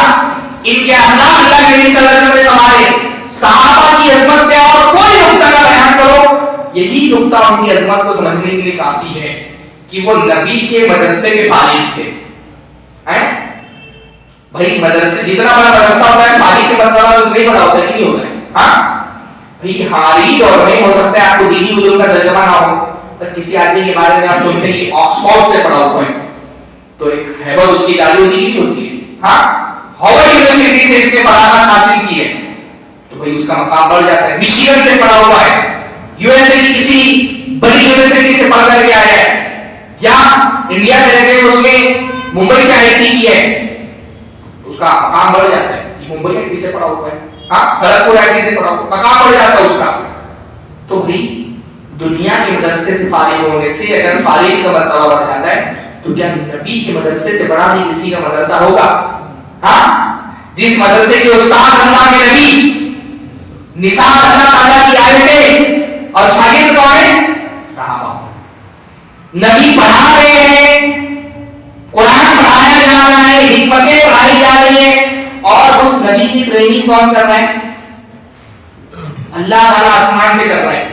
ان کے اخلاق اللہ کے نبی صلی اللہ علیہ وسلم نے سنبھالے. صحابہ کی عظمت پہ اور کوئی نقطہ کا بیان کرو, یہی نقطہ ان کی عظمت کو سمجھنے کے لیے کافی ہے کہ وہ نبی کے مدرسے کے فارغ تھے. بھائی مدرسے جتنا بڑا مدرسہ ہوتا ہے فارغ کے مدرسہ اتنا ہی بڑا ہوتا ہے, نہیں ہوتا ہے. ہاں بھائی, ہماری دور میں ہو سکتا ہے آپ کو دینی علوم کا ترجمہ نہ ہو, پر کسی آدمی کے بارے میں آپ سنتے ہیں کہ آکسفورڈ سے پڑھا ہوا ہے, تو ایک حیبت اس کی تعلیم نہیں ہوتی ہے. ہاں, ہاروارڈ یونیورسٹی سے اس نے فراغت حاصل کی ہے, تو بھئی اس کا مقام بڑھ جاتا ہے. مشیگن سے پڑھا ہوا ہے, یو ایس اے کی کسی بڑی یونیورسٹی سے پڑھ کر کے آیا ہے, یا انڈیا میں رہتے ہوئے اس نے ممبئی سے آئی ٹی کی ہے, اس کا مقام بڑھ جاتا ہے. یہ ممبئی آئی ٹی سے پڑھا ہوا ہے, ہاں خڑگپور آئی ٹی سے پڑھا ہوا, مقام بڑھ جاتا ہے اس کا. تو بھئی دنیا کے مدرسے سے فارغ ہونے سے اگر فارغ کا مرتبہ بڑھ جاتا ہے, تو کیا نبی کے مدرسے سے بڑا بھی کسی کا مدرسہ ہوگا؟ ہاں, جس مدرسے کے استاد اللہ کے نبی, نصاب اللہ تعالیٰ کی آیتیں, اور شاگرد کون ہیں؟ صحابہ. نبی پڑھا رہے ہیں, قرآن پڑھایا جا رہا ہے, حکمتیں پڑھائی جا رہی ہیں, اور اس نبی کی ٹریننگ کون کر رہا ہے؟ اللہ تعالیٰ آسمان سے کر رہا ہے.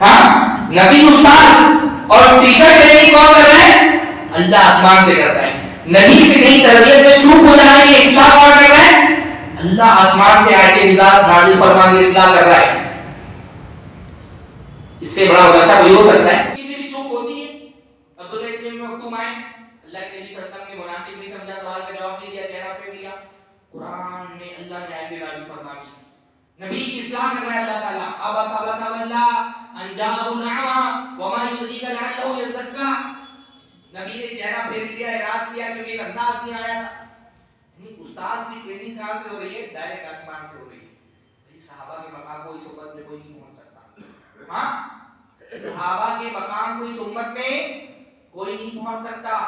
ہاں, نبی استاد اور ٹیچر ٹریننگ کون کر رہا ہے؟ اللہ آسمان سے کرتا ہے. نبی سے کہیں تربیت میں چوک ہو جا رہی ہے, اصلاح کون کر رہا ہے؟ اللہ آسمان سے آیت نظام نازل فرما کے اصلاح کر رہا ہے. اس سے بڑا ویسا کوئی ہو سکتا ہے؟ کسی بھی چوک ہوتی ہے. عبداللہ ابن مکتوم آئے, اللہ کے نبی صلی اللہ علیہ وسلم نے مناسب نہیں سمجھا, سوال کا جواب نہیں دیا, چہرہ پھیر لیا. قرآن میں اللہ نے آیت نازل فرما دی, نبی کی اصلاح کر رہا ہے اللہ تعالیٰ. اب صبر اللہ ان جاءه الاعمى وما يدريك لعله يزكى. نبی نے چہرہ پھیر لیا, اعراض کیا کیونکہ ایک اندھا آدمی آیا تھا. استاد کی ٹریننگ کہاں سے ہو رہی ہے؟ ڈائریکٹ آسمان سے ہو رہی ہے. صحابہ کے مقام کو اس امت میں کوئی نہیں پہنچ سکتا. ہاں, صحابہ کے مقام کو اس امت میں کوئی نہیں پہنچ سکتا.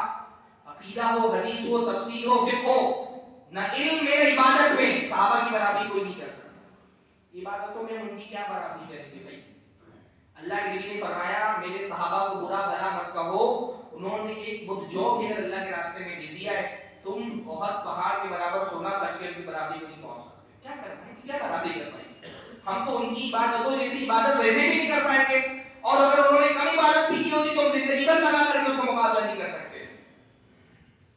عقیدہ ہو, حدیث ہو, تفسیر ہو, فقہ ہو, نہ علم میں, عبادت میں صحابہ کی برابری کوئی نہیں کر سکتا. عبادتوں میں ان کی کیا برابری کریں گے بھائی؟ اللہ کے نبی نے فرمایا میرے صحابہ کو برا بھلا مت کہو, انہوں نے ایک بت جو بھی اللہ کے راستے میں دے دیا ہے, تم بہت پہاڑ کے برابر سونا خرچ کر کی برابری کو نہیں پہنچ سکتے. کیا کرنا ہے, کیا برابری کر پائیں گے ہم؟ تو ان کی عبادتوں جیسی عبادت ویسے بھی نہیں کر پائیں گے, اور اگر انہوں نے کم عبادت بھی کی ہوتی تو ہم زندگی بھر لگا کر کے اس کا مقابلہ نہیں کر سکتے.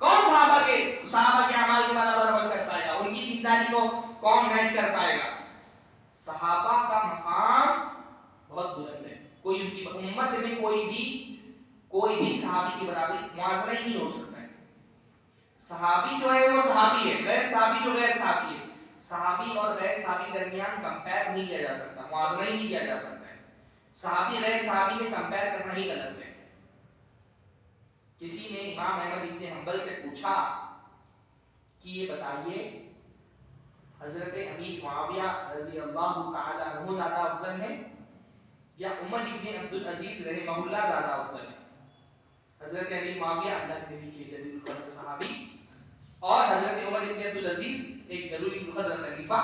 کون صحابہ کے اعمال کے برابر عمل کر پائے گا؟ ان کی دینداری کو کون میچ کر پائے گا؟ صحابہ کا مقام بہت بلند ہے. کوئی ان کی امت میں کوئی بھی صحابی کی برابری موازنہ ہی نہیں ہو سکتا ہے. صحابی جو ہے وہ صحابی ہے, غیر صحابی جو غیر صحابی ہے. صحابی اور غیر صحابی درمیان کمپیئر نہیں کیا جا سکتا, موازنہ ہی نہیں کیا جا سکتا ہے. صحابی غیر صحابی میں کمپیئر کرنا ہی غلط ہے. کسی نے امام احمد ابن حنبل سے پوچھا کہ یہ بتائیے حضرت امیر معاویہ رضی اللہ تعالی عنہ زیادہ افضل ہے یا عمر ابن عبد العزیز رحمہ اللہ زیادہ افضل ہے؟ حضرت امیر معاویہ اللہ کے نبی کے جلیل القدر صحابی اور حضرت عمر ابن عبد العزیز ایک جلیل القدر خلیفہ.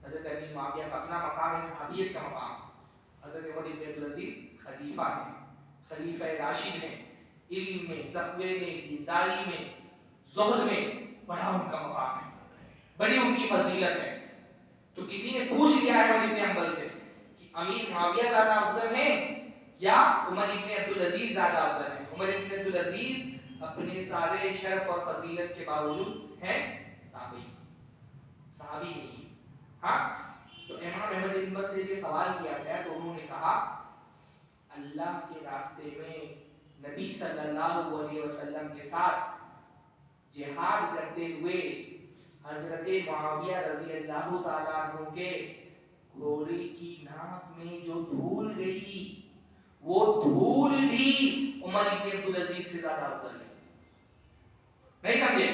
حضرت امیر معاویہ کا اپنا مقام ہے، صحابیت کا مقام. حضرت عمر ابن عبد العزیز خلیفہ ہیں، خلیفہ راشد ہیں، علم میں، تقوی میں، دینداری میں، زہد میں بڑا ان کا مقام ہے، بڑی ان کی فضیلت ہے. تو کسی نے پوچھ لیا ہے عمر ابن حنبل سے کہ امیر معاویہ زیادہ افضل ہیں یا عمر ابن عبد العزیز زیادہ افضل ہیں؟ عمر ابن عبد العزیز اپنے سارے شرف اور فضیلت کے باوجود ہیں تابعی، صحابی نہیں. ہاں، تو امام احمد بن حنبل سے یہ سوال کیا گیا تو انہوں نے کہا اللہ کے راستے میں نبی صلی اللہ علیہ وسلم کے ساتھ جہاد کرتے ہوئے حضرت معاویہ رضی اللہ تعالیٰ عنہ کے گھوڑے کی ناک میں جو دھول گئی وہ دھول بھی عمر ابن عبد العزیز سے زیادہ افضل ہے. نہیں سمجھے؟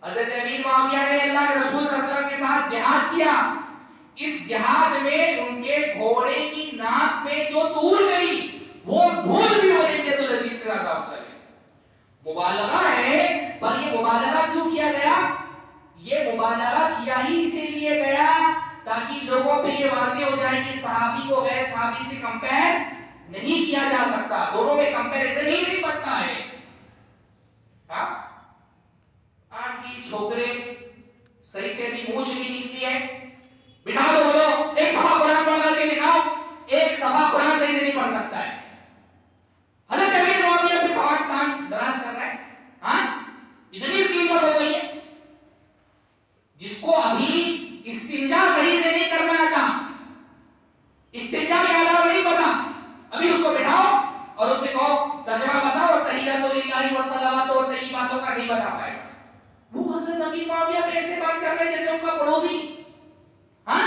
حضرت امیر معاویہ نے اللہ کے رسول صلی اللہ علیہ وسلم کے ساتھ جہاد کیا، اس جہاد میں ان کے گھوڑے کی ناک میں جو دھول گئی وہ دھول بھی عمر ابن عبد العزیز سے زیادہ افضل ہے. مبالغہ ہے، پر یہ مبالغہ کیوں کیا گیا؟ یہ مبالغہ کیا ہی اسی لیے گیا تاکہ لوگوں پہ یہ واضح ہو جائے کہ صحابی کو غیر صحابی سے کمپیئر نہیں کیا جا سکتا، دونوں میں کمپیریزن ہی نہیں بنتا ہے. ہاں، آج کی چھوکرے صحیح سے بھی مونچھ نہیں نکلی ہے، بٹھا دو بولو ایک صفحہ قرآن پڑھ کر کے دکھاؤ، ایک صفحہ قرآن صحیح سے نہیں پڑھ سکتا ہے. حضرت امیر معاویہ پہ سوال کان دراز کر رہا ہے. ہاں، اتنی اس کی ہمت ہو گئی ہے جس کو ابھی استنجا صحیح سے نہیں کرنا آتا، استنجا کے آداب نہیں پتا، ابھی اس کو بٹھاؤ اور اس سے کہو ترجمہ بتاؤ تحیات للہ والصلوات و طیباتوں کا نہیں بتا پائے گا. وہ حضرت امیر معاویہ پہ ایسے بات کر رہے جیسے ان کا پڑوسی. ہاں،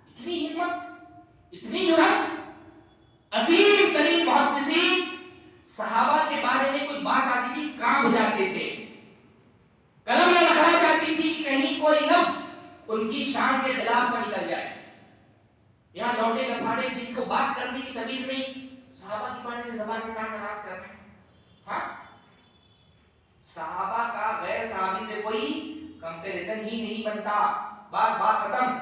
اتنی ہمت، اتنی جرأت. عظیم ترین محدثین صحابہ کے بارے میں کوئی بات آتی تھی کانپ جاتے تھے، قلم میں لکھا جاتی تھی کہ کہیں کوئی لفظ ان کی شان کے خلاف نہ نکل جائے. یہاں لوٹے لفاڑے جن کو بات کرنے کی تمیز نہیں، صحابہ کے بارے میں زبان کان ناراض کر رہے ہیں. ہاں، صحابہ کا غیر صحابی سے کوئی کمپیریزن ہی نہیں بنتا. بات ختم.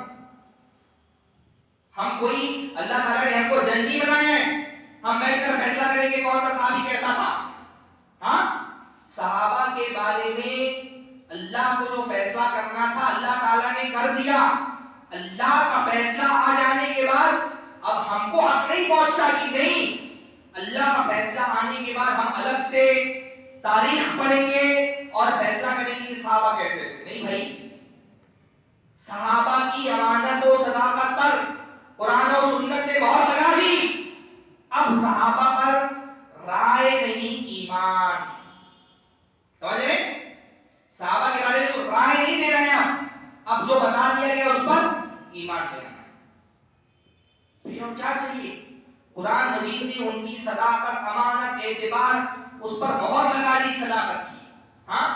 ہم کوئی اللہ تعالیٰ نے ہم کو جج نہیں بنایا ہے، ہم بیٹھ کر فیصلہ کریں گے کون سا صحابی کیسا تھا. ہاں، صحابہ کے بارے میں اللہ کو جو فیصلہ کرنا تھا اللہ تعالیٰ نے کر دیا. اللہ کا فیصلہ آ جانے کے بعد اب ہم کو حق نہیں پہنچتا کہ نہیں، اللہ کا فیصلہ آنے کے بعد ہم الگ سے تاریخ پڑھیں گے اور فیصلہ کریں گے کہ صحابہ کیسے تھے. نہیں بھائی، صحابہ کی امانت و صداقت پر قرآن و سنت نے بہت لگا دی. اب صحابہ پر رائے نہیں ایمان. سمجھ رہے؟ صحابہ کے بارے میں تو رائے نہیں دے رہے ہیں، اب جو بتا دیا گیا اس پر ایمان لے رہے ہیں. تو یہ کیا چاہیے؟ قرآن مجید نے ان کی صداقت، امانت، اعتبار اس پر مہر لگا دی صداقت کی. ہاں،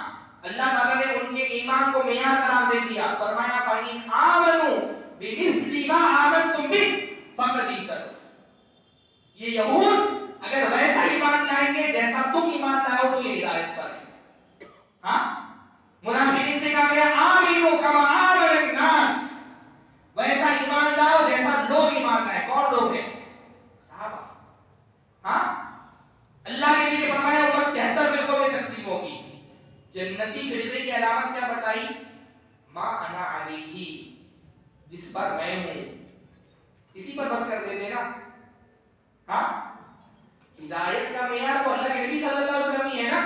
اللہ تعالیٰ نے ان کے ایمان کو معیار قرار دے دیا. فرمایا فَإِنْ آمَنُوا بِمِثْلِ مَا آمَنْتُمْ بِهِ فَقَدْ اهْتَدَوْا. یہ یہود اگر ویسا ایمان لائیں گے جیسا تم ایمان لائے تو یہ ہدایت پر ہے. ہاں، منافقین سے کہا گیا آمنوا کما آمن الناس، ویسا ایمان لاؤ جیسا لوگ ایمان لائے. کون لوگ ہیں؟ صحابہ. ہاں، اللہ کے لیے فرمایا امت 73 فرقوں میں تقسیم ہوگی. جنتی فرقے کی علامت کیا بتائی؟ ما انا علیہ، جس پر میں ہوں. اسی پر بس کر دیتے نا. ہاں، ہدایت کا معیار تو اللہ کے نبی صلی اللہ علیہ وسلم ہی ہے نا،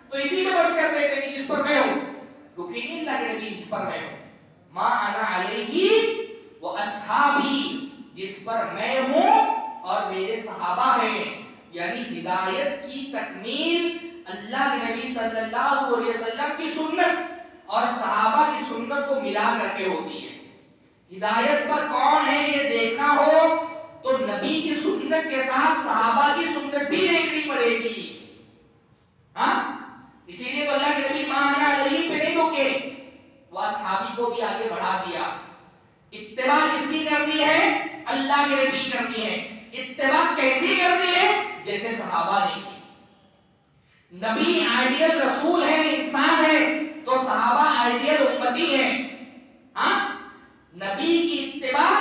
تو اسی میں بس کر دیتے کہ جس پر میں ہوں. یقینی اللہ کے نبی جس پر میں ہوں. ما انا علیہ و اصحابی، جس پر میں ہوں اور میرے صحابہ ہیں. یعنی ہدایت کی تکمیل اللہ کے نبی صلی اللہ علیہ وسلم کی سنت اور صحابہ کی سنت کو ملا کر کے ہوتی ہے. ہدایت پر کون ہے یہ دیکھنا ہو تو نبی کی سنت کے ساتھ صحابہ کی سنت بھی دیکھنی پڑے گی. ہاں، اسی لیے تو اللہ کے نبی مانا علیہ پہ نہیں رکے، وہ اصحابی کو بھی آگے بڑھا دیا. اتباع کس کی کرنی ہے؟ اللہ کے نبی کرنی ہے. اتباع کیسی کرنی ہے؟ جیسے صحابہ نے کی. نبی آئیڈیل رسول ہے، انسان ہے، تو صحابہ آئیڈیل امتی ہیں. ہاں، نبی کی اتباع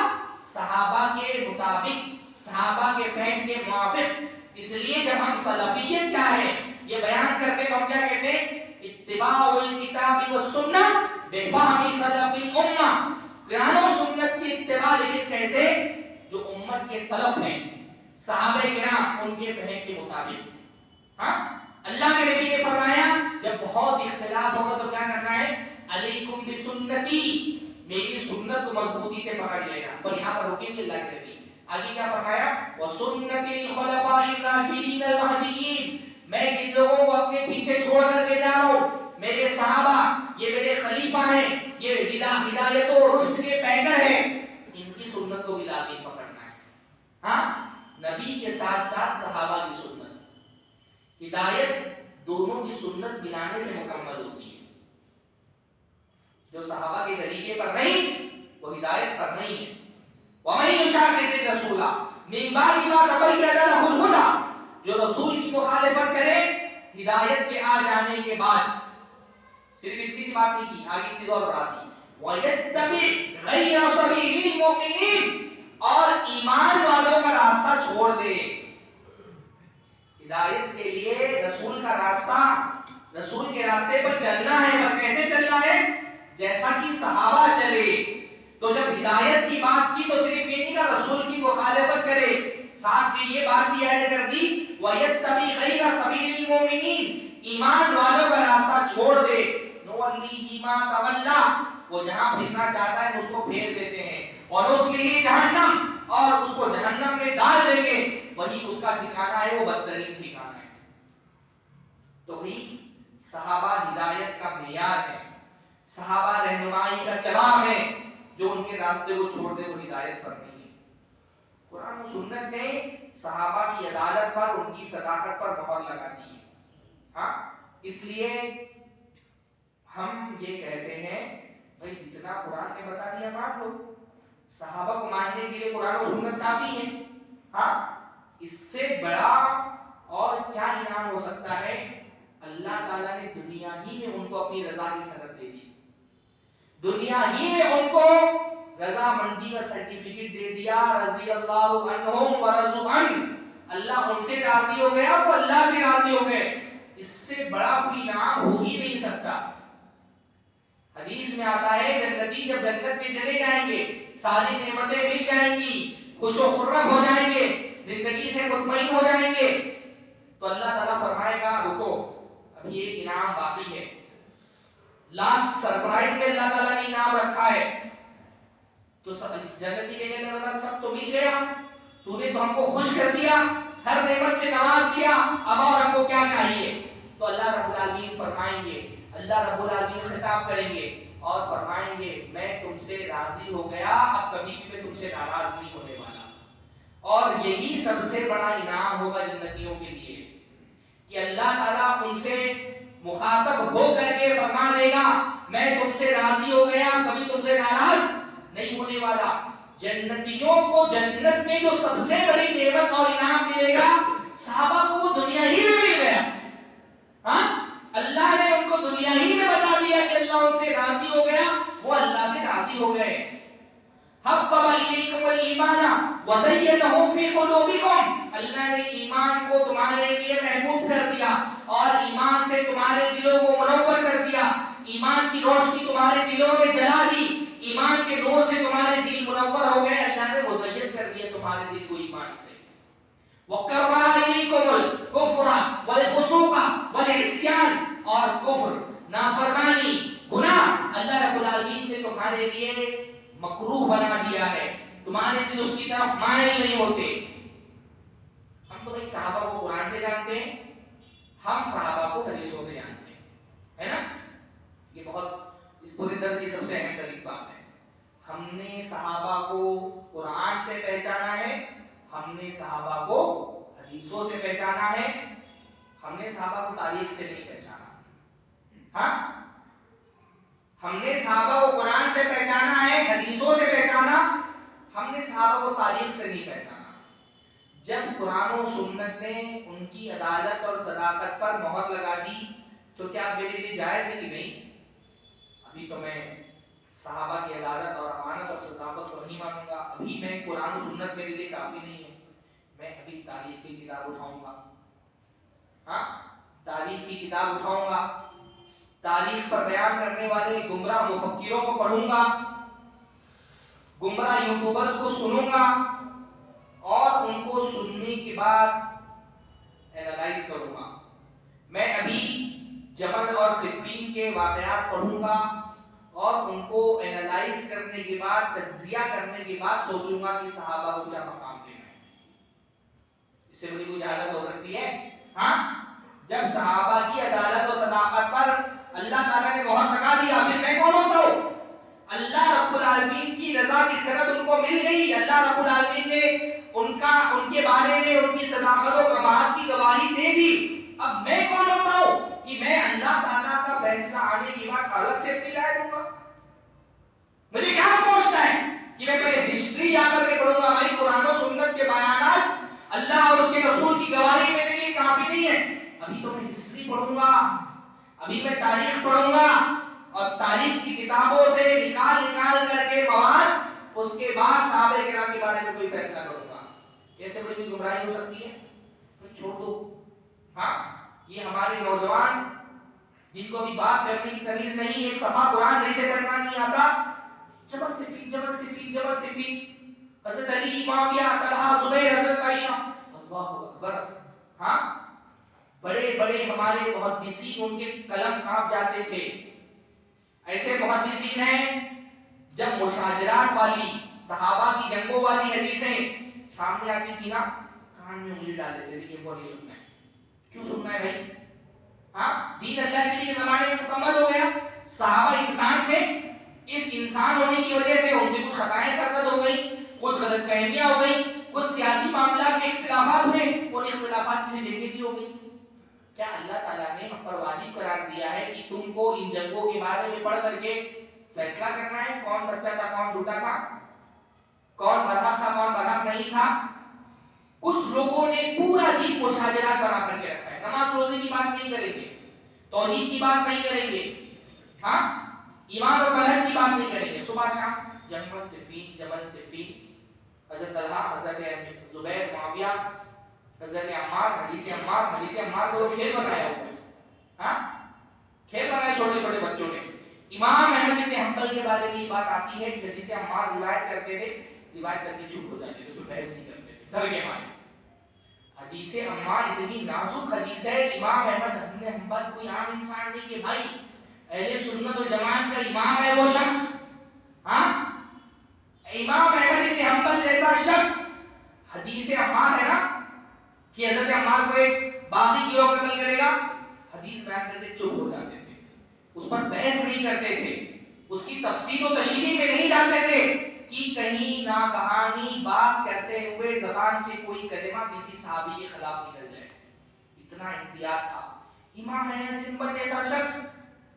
صحابہ کے مطابق، صحابہ کے فہم کے موافق. اس لیے جب ہم سلفیت کیا ہے یہ بیان کرتے تو ہم کیا کہتے ہیں؟ اتباع الکتاب والسنہ بفہم سلف الامہ. قرآن و سنت کی اتباع، لیکن کیسے؟ جو امت کے سلف ہیں، صحابہ کرام، ان کے فہم کے مطابق. ہاں، اللہ کے نبی نے فرمایا جب بہت اختلاف ہوگا تو کیا کرنا ہے؟ علیکم بسنتی، میری سنت کو مضبوطی سے پکڑ لینا. اور یہاں پر رکیں گے اللہ کے نبی. آگے کیا فرمایا؟ وَسُنَّةِ الْخُلَفَاءِ الرَّاشِدِينَ الْمَهْدِيِّينَ. میں جن لوگوں کو اپنے پیچھے چھوڑ کر کے جا رہا ہوں، میرے صحابہ، یہ میرے خلیفہ ہیں، یہ ہدایت و رشد کے پیکر ہیں، ان کی سنت کو بھی لازمی پکڑنا ہے. ہاں، نبی کے ساتھ ساتھ صحابہ کی سنت. ہدایت دونوں کی سنت ملانے سے مکمل ہوتی ہے. جو صحابہ کے طریقے پر نہیں وہ ہدایت پر نہیں ہے. وَمَن يُشَاقِقِ الرَّسُولَ مِن بَعْدِ مَا تَبَيَّنَ لَهُ الْهُدَىٰ. جو رسول کی مخالفت کرے ہدایت کے آ جانے کے بعد. صرف اتنی سی بات نہیں کی، آگے چیز اور بڑھاتی. وَيَتَّبِعْ غَيْرَ سَبِيلِ الْمُؤْمِنِينَ. اور ایمان والوں کا راستہ چھوڑ دے. ہدایت کے لیے رسول کا راستہ، رسول کے راستے پر چلنا ہے. پر کیسے چلنا ہے؟ جیسا کہ صحابہ چلے. تو جب ہدایت کی بات کی تو صرف یہ نہیں کہ رسول کی مخالفت کرے، ساتھ میں یہ بات بھی ایڈ کر دی وَيَتَّبِعْ غَيْرَ سَبِيلِ الْمُؤْمِنِينَ. ایمان والوں کا راستہ چھوڑ دے. نُوَلِّهِ مَا تَوَلَّىٰ. وہ جہاں پھرنا چاہتا ہے اس کو پھیر دیتے ہیں. وَنُصْلِهِ جَهَنَّمَ. اور اس کو جہنم میں ڈال دیں گے. وہی اس کا ٹھکانہ ہے، وہ بدترین ٹھکانہ ہے. تو وہی صحابہ ہدایت کا معیار ہے، صحابہ رہنمائی کا چراغ ہے. جو ان کے راستے کو چھوڑ دے وہ ہدایت پر نہیں ہے. قرآن و سنت نے صحابہ کی عدالت پر، ان کی صداقت پر مہر لگا دی ہے. ہاں، اس لیے ہم یہ کہتے ہیں بھائی جتنا قرآن نے بتا دیا مان لو. صحابہ کو ماننے کے لیے قرآن و سنت کافی ہے. ہاں، اس سے بڑا اور کیا انعام ہو سکتا ہے؟ اللہ تعالیٰ نے دنیا ہی میں ان کو اپنی رضا کی سند دے دی. دنیا ہی میں ان کو رضامندی کا سرٹیفکیٹ دے دیا. رضی اللہ عنہم ورضوا عنہ. اللہ ان سے راضی ہو گیا، وہ اللہ سے راضی ہو گئے. اس سے بڑا کوئی انعام ہو ہی نہیں سکتا. حدیث میں آتا ہے جنتی جب جنت میں چلے جائیں گے، ساری نعمتیں مل جائیں گی، خوش و خرم ہو جائیں گے، زندگی سے مطمئن ہو جائیں گے، تو اللہ تعالیٰ فرمائے گا رکو ابھی ایک انعام باقی ہے. لاسٹ سرپرائز میں اللہ تعالیٰ نے انعام رکھا ہے. تو جنتی کہنے لگا سب تو مل گیا، تو نے تو ہم کو خوش کر دیا، ہر نعمت سے نواز دیا، اب اور ہم کو کیا چاہیے؟ تو اللہ رب العالمین فرمائیں گے، اللہ رب العالمین خطاب کریں گے اور فرمائیں گے میں تم سے راضی ہو گیا، اب کبھی بھی میں تم سے ناراض نہیں ہونے والا. اور یہی سب سے بڑا انعام ہوگا جنتیوں کے لیے کہ اللہ تعالیٰ ان سے مخاطب ہو کر کے فرما دے گا میں تم سے راضی ہو گیا، کبھی تم سے ناراض نہیں ہونے والا. جنتیوں کو جنت میں جو سب سے بڑی نعمت اور انعام ملے گا، صحابہ کو وہ دنیا ہی میں مل گیا. ہاں، اللہ نے ان کو دنیا ہی میں بتا دیا کہ اللہ ان سے راضی ہو گیا، وہ اللہ سے راضی ہو گئے. حبب الیکم الایمان وزینہ فی قلوبکم. اللہ نے ایمان کو تمہارے لیے محبوب کر دیا اور ایمان سے تمہارے دلوں کو منور کر دیا. ایمان کی روشنی تمہارے دلوں میں جلا دی، ایمان کے نور سے تمہارے دل منور ہو گئے. اللہ نے مزین کر دیا تمہارے دل کو ایمان سے. وَقَرَّ إِلَيْكُمُ الْكُفْرَ وَالْفُسُوقَ وَالْعِصْيَانَ. اور کفر، نافرمانی، گناہ اللہ رب العالمین نے تمہارے لیے مکروہ بنا دیا ہے. تمہارے دل اس کی طرف مائل نہیں ہوتے. ہم تو بھائی صحابہ کو قرآن سے جانتے ہیں، ہم صحابہ کو حدیثوں سے جانتے ہیں، ہے نا؟ یہ بہت اس پورے درس کی سب سے اہم ترین بات ہے. ہم نے صحابہ کو قرآن سے پہچانا ہے، ہم نے صحابہ کو حدیثوں سے پہچانا ہے. ہم نے صحابہ کو تاریخ سے نہیں پہچانا. ہاں ہم نے صحابہ کو قرآن سے پہچانا ہے, حدیثوں سے پہچانا, ہم نے صحابہ کو تاریخ سے نہیں پہچانا. جب قرآن و سنت نے ان کی عدالت اور صداقت پر مہر لگا دی تو کیا میرے لیے جائز ہے کہ نہیں؟ ابھی تو میں صحابہ کی عدالت اور امانت اور صداقت کو نہیں مانوں گا, ابھی میں قرآن و سنت میرے لیے کافی نہیں ہے, میں ابھی تاریخ کی کتاب اٹھاؤں گا. ہاں تاریخ کی کتاب اٹھاؤں گا, تاریخ پر بیان کرنے والے گمراہ مفکروں کو پڑھوں گا, گمراہ یوٹیوبرز کو سنوں گا, اور ان کو سننے کے بعد اینالائز کروں گا. میں ابھی جمل اور صفین کے واقعات پڑھوں گا اور ان کو اینالائز کرنے کے بعد, تجزیہ کرنے کے بعد سوچوں گا کہ صحابہ کو کیا مقام دینا ہے. اس سے بڑی کوئی جہالت ہو سکتی ہے؟ ہاں جب صحابہ کی عدالت و صداقت پر اللہ تعالیٰ نے مہر لگا دیا, پھر میں کون ہوتا ہوں؟ اللہ رب العالمین کی رضا کی سند ان کو مل گئی, اللہ رب العالمین نے ان کے بارے میں ان کی صداقت و کمال کی گواہی دے دی. اب میں کون ہوتا ہوں کہ میں اللہ تعالیٰ کا فیصلہ آنے کے بعد الگ سے اپنی رائے دوں گا؟ مجھے کیا پہنچتا ہے کہ میں پہلے ہسٹری جا کر کے پڑھوں گا؟ بھائی قرآن و سنت کے بیانات اللہ اور اس کے رسول کی گواہی میرے لیے کافی نہیں ہے. ابھی تو میں ہسٹری پڑھوں گا, ابھی میں تاریخ پڑھوں گا, اور تاریخ کی کتابوں سے نکال کر کے مواد, اس کے بعد صحابہ کرام کے بارے میں کوئی فیصلہ کروں گا. کیسے بڑی گمراہی ہو سکتی ہے؟ تو چھوڑ دو. ہاں یہ ہمارے نوجوان جن کو بھی بات کرنے کی تمیز نہیں, ایک صفحہ قرآن صحیح سے پڑھنا نہیں آتا, جبل سے فی جبل سے فی جبل سے فی, حضرت علی, معاویہ, طلحہ, زبیر, حضرت عائشہ, اللہ اکبر. ہاں بڑے بڑے ہمارے محدثین, ان کے قلم کانپ جاتے تھے. ایسے محدثین ہیں جب مشاجرات والی, صحابہ کی جنگوں والی حدیثیں سامنے آتی تھی نا, کان میں انگلی ڈال دیتے تھے کہ ان کو نہیں سننا ہے. کیوں سننا ہے بھائی؟ ہاں دین اللہ کے لیے زمانے میں مکمل ہو گیا. صحابہ انسان تھے, اس انسان ہونے کی وجہ سے ان سے کچھ خطائیں سرزد ہو گئی, کچھ غلط فہمیاں ہو گئی, کچھ سیاسی معاملات میں اختلافات ہوئے, اور اختلافات کی جنگیں بھی ہو گئی. کیا اللہ تعالیٰ نے ہم پر واجب قرار دیا ہے کہ تم کو ان جنگوں کے بارے میں پڑھ کر کے فیصلہ کرنا ہے کون سچا تھا کون جھوٹا تھا, کون برحق تھا کون برحق نہیں تھا؟ کچھ لوگوں نے پورا دین مشاجرات بنا کر کے رکھا ہے. نماز روزے کی بات نہیں کریں گے, توحید کی بات نہیں کریں گے, ہاں ایمان اور بحث کی بات نہیں کریں گے. صبح شام جنگل سے فی جبل سے فی, حضرت طلحہ, حضرت زبیر, معاویہ, حضرت عمار, حدیث عمار کو کھیل بنایا ہوا ہے. ہاں کھیل بنائے چھوٹے چھوٹے بچوں نے. امام احمد بن حنبل کے بارے میں یہ بات آتی ہے کہ حدیث عمار روایت کرتے تھے, روایت کر کے چپ ہو جاتے تھے, اس پر بحث نہیں کرتے تھے, ڈر کے مارے. حدیث عمار اتنی نازک حدیث ہے, امام احمد بن حنبل کوئی عام انسان نہیں کہ بھائی اہل سنت و جماعت کا امام ہے وہ شخص. ہاں امام احمد بن حنبل جیسا شخص, حدیث عمار ہے نا کہ حضرت عمار کو ایک باغی گروہ قتل کرے گا, حدیث بیان کر کے چپ ہو جاتے تھے, اس پر بحث نہیں کرتے تھے, اس کی تفسیر و تشریح میں نہیں جاتے تھے کہ کہیں ناگہانی بات کرتے ہوئے زبان سے کوئی کلمہ کسی صحابی کے خلاف نکل جائے. اتنا احتیاط تھا. امام احمد بن حنبل جیسا شخص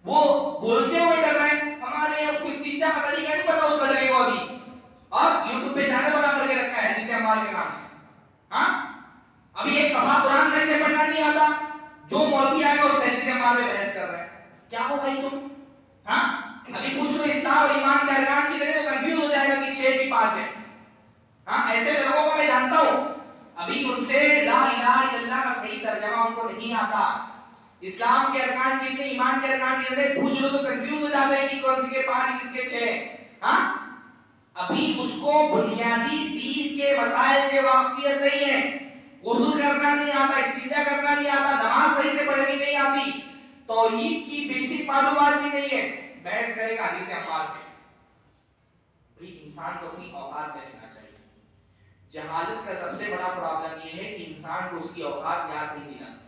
وہ بولتے ہوئے ڈر رہے ہیں, ہمارے یہاں اس کو استنجا کا طریقہ نہیں پتا اس کا ڈرے کو ابھی, اور یوٹیوب پہ چینل بنا کر کے رکھا ہے حدیث عمار کے نام سے. ہاں ابھی ایک صفحہ قرآن صحیح سے پڑھنا نہیں آتا, جو مولوی آئے گا اس حدیث عمار پہ بحث کر رہے ہیں. کیا ہو بھائی تم؟ ہاں ابھی پوچھ لو اسلام اور ایمان کے ارکان کی طرح تو کنفیوز ہو جائے گا کہ 6 کی 5 ہے. ہاں ایسے لوگوں کو میں جانتا ہوں, ابھی ان سے لا الہ الا اللہ کا صحیح ترجمہ ان کو نہیں آتا. اسلام کے ارکان کتنے, ایمان کے ارکان کتنے پوچھ لو تو کنفیوز ہو جاتے ہیں کہ کون سی کے 5 کس کے 6. ہاں ابھی اس کو بنیادی دین کے مسائل سے واقفیت نہیں ہے, غسل کرنا نہیں آتا, استنجا کرنا نہیں آتا, نماز صحیح سے پڑھنی نہیں آتی, توحید کی بیسک معلومات بھی نہیں ہے, بحث کرے گا حدیث عمار پہ. بھئی انسان کو اپنی اوقات پہ رہنا چاہیے. جہالت کا سب سے بڑا پرابلم یہ ہے کہ انسان کو اس کی اوقات یاد نہیں دلاتا.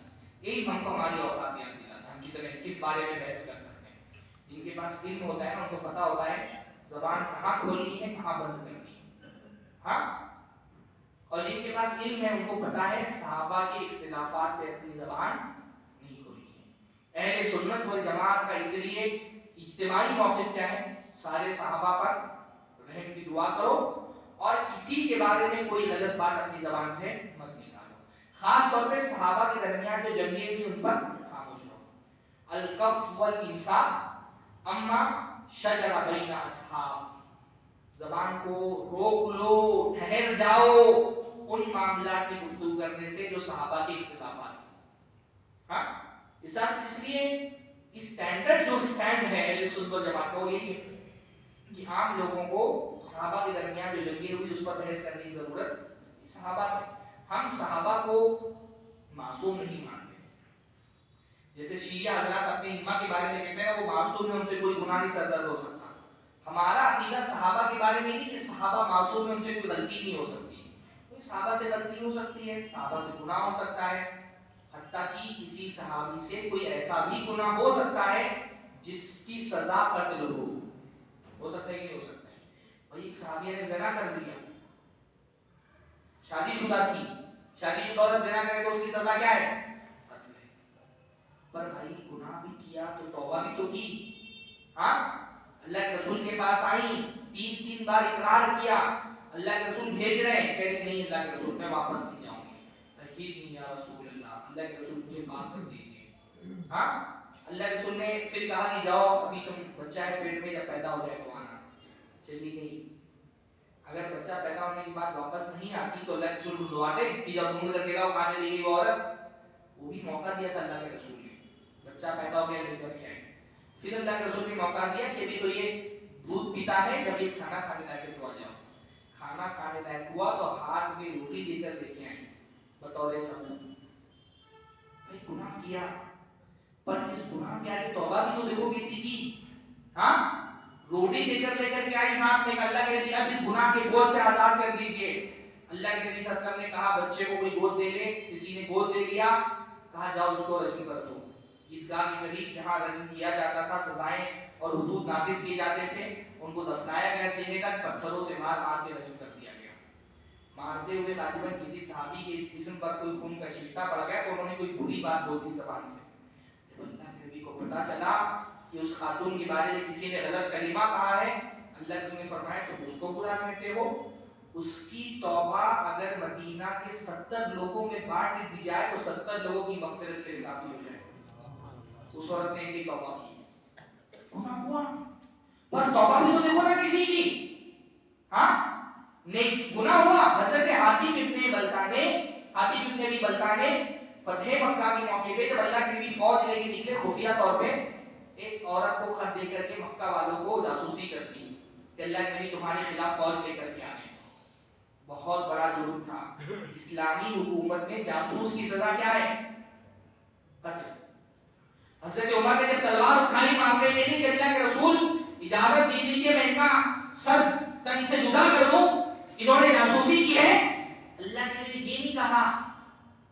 علم ہم کو ہماری اوقات یاد دلاتا, ہم کس بارے میں بحث کر سکتے ہیں. جن کے پاس علم ہوتا ہے نا ان کو پتا ہوتا ہے زبان کہاں کھولنی ہے کہاں بند کرنی ہے. ہاں اور جن کے پاس علم ہے ان کو پتا ہے صحابہ کے اختلافات پہ اپنی زبان اہل سنت والجماعت کا اس لیے اجتماعی موقف کیا ہے؟ سارے صحابہ پر رحم کی دعا کرو اور کسی کے بارے میں کوئی غلط بات اپنی زبان سے مت نکالو، خاص طور پہ صحابہ کے درمیان جو جنگیں ہوئی ان پر خاموش رہو۔ الکف والامساک اما شجر بین اصحاب، زبان کو روک لو، ٹھہر جاؤ ان معاملات میں گفتگو کرنے سے جو صحابہ کے اختلافات۔ ہاں اس لیے اسٹینڈرڈ جو اسٹینڈ ہے اہل سنت والجماعت کا وہ یہی ہے کہ عام لوگوں کو صحابہ کے درمیان جو جنگیں ہوئی اس پر بحث کرنے کی ضرورت صحابہ ہے۔ ہم صحابہ کو معصوم نہیں مانتے، جیسے شیعہ حضرات اپنے امام کے بارے میں کہتے ہیں وہ معصوم ہے، ان سے کوئی گناہ نہیں سرزد ہو سکتا۔ ہمارا عقیدہ صحابہ کے بارے میں نہیں کہ صحابہ معصوم ہے، ان سے کوئی غلطی نہیں ہو سکتی، کوئی صحابہ سے غلطی ہو سکتی ہے، صحابہ سے گناہ ہو سکتا ہے، حتیٰ کہ کسی صحابی سے کوئی ایسا بھی گناہ ہو سکتا ہے جس کی سزا قتل ہو سکتا ہے کہ نہیں ہو سکتا ہے؟ بھائی ایک صحابیہ نے زنا کر دیا، شادی شدہ تھی، شادی شدہ عورت زنا کرے تو اس کی سزا کیا ہے؟ قتل ہے۔ پر بھائی گناہ بھی کیا تو توبہ بھی تو کی، ہاں اللہ کے رسول کے پاس آئی، تین بار اقرار کیا، اللہ کے رسول بھیج رہے ہیں، کہہ رہی نہیں اللہ کے رسول میں واپس نہیں جاؤں گی، تحید یا رسول اللہ کے رسول مجھے معاف کر دیجیے۔ ہاں اللہ کے رسول نے پھر کہا کہ جاؤ ابھی تم بچہ ہے پیٹ میں، جب پیدا ہو جائے تو آنا، چلی گئی۔ اگر بچہ پیدا ہونے کے بعد واپس نہیں آتی تو اللہ کے رسول کو دعاتے کہ جب ڈھونڈ کر کے لاؤ کہاں چلی گئی وہ عورت، وہ بھی موقع دیا تھا اللہ کے رسول نے، بچہ پیدا ہو گیا لے کر کے آئے۔ پھر اللہ کے رسول نے موقع دیا کہ ابھی تو یہ دودھ پیتا ہے، جب یہ کھانا کھانے لائق تو آ جاؤ۔ کھانا کھانے لائق ہوا تو ہاتھ میں روٹی لے کر لے کے آئے بطور ثبوت۔ بھائی گناہ کیا، پر اس گناہ کے آگے توبہ بھی تو دیکھو کسی کی، ہاں روٹی لے کر کے آئی ہاتھ میں، اللہ کے نبی اب اس گناہ کے بوجھ سے آزاد کر دیجئے۔ اللہ کے نبی صلی اللہ علیہ وسلم نے کہا بچے کو کوئی گود دے لے، کسی نے گود دے لیا، کہا جاؤ اس کو رجم کر دو۔ عیدگاہ کے قریب جہاں رجم کیا جاتا تھا، سزائیں اور حدود نافذ کیے جاتے تھے، ان کو دفنایا گیا، سینے تک پتھروں سے مار کے رجم کر دیا گیا۔ مارتے ہوئے غالباً کسی صحابی کے جسم پر کوئی خون کا چھلکا پڑ گیا تو انہوں نے کوئی بری بات بول دی زبان سے۔ جب اللہ کے نبی کو پتا چلا کہ اس خاتون کے بارے میں کسی نے غلط کلمہ کہا ہے، اللہ نے فرمایا تم اس کو برا کہتے ہو؟ اس کی توبہ اگر مدینہ کے 70 لوگوں میں بانٹ دی جائے تو 70 لوگوں کی مغفرت کے لیے کافی ہو جائے۔ اس عورت نے اسی توبہ کی، گناہ ہوا پر توبہ بھی تو دیکھو نا کسی کی، ہاں نہیں گناہ ہوا۔ حضرت حاتم ابن ابی بلتہ نے فتح مکہ کے موقع پہ جب اللہ کے نبی فوج لے کے نکلے، خفیہ طور پہ ایک عورت کو خط دے کر کے مکہ والوں کو جاسوسی کر دی کہ اللہ کے نبی تمہارے خلاف فوج لے کر کے آ گئے۔ بہت بڑا جرم تھا، اسلامی حکومت میں جاسوس کی سزا کیا ہے؟ قتل۔ حضرت عمر نے جب تلوار اٹھائی معاملے کے لیے کہ اللہ کے رسول اجازت دے دیجیے میں ان کا سر تن سے جدا کر دوں، انہوں نے جاسوسی کی ہے، اللہ کے نبی نے یہ نہیں کہا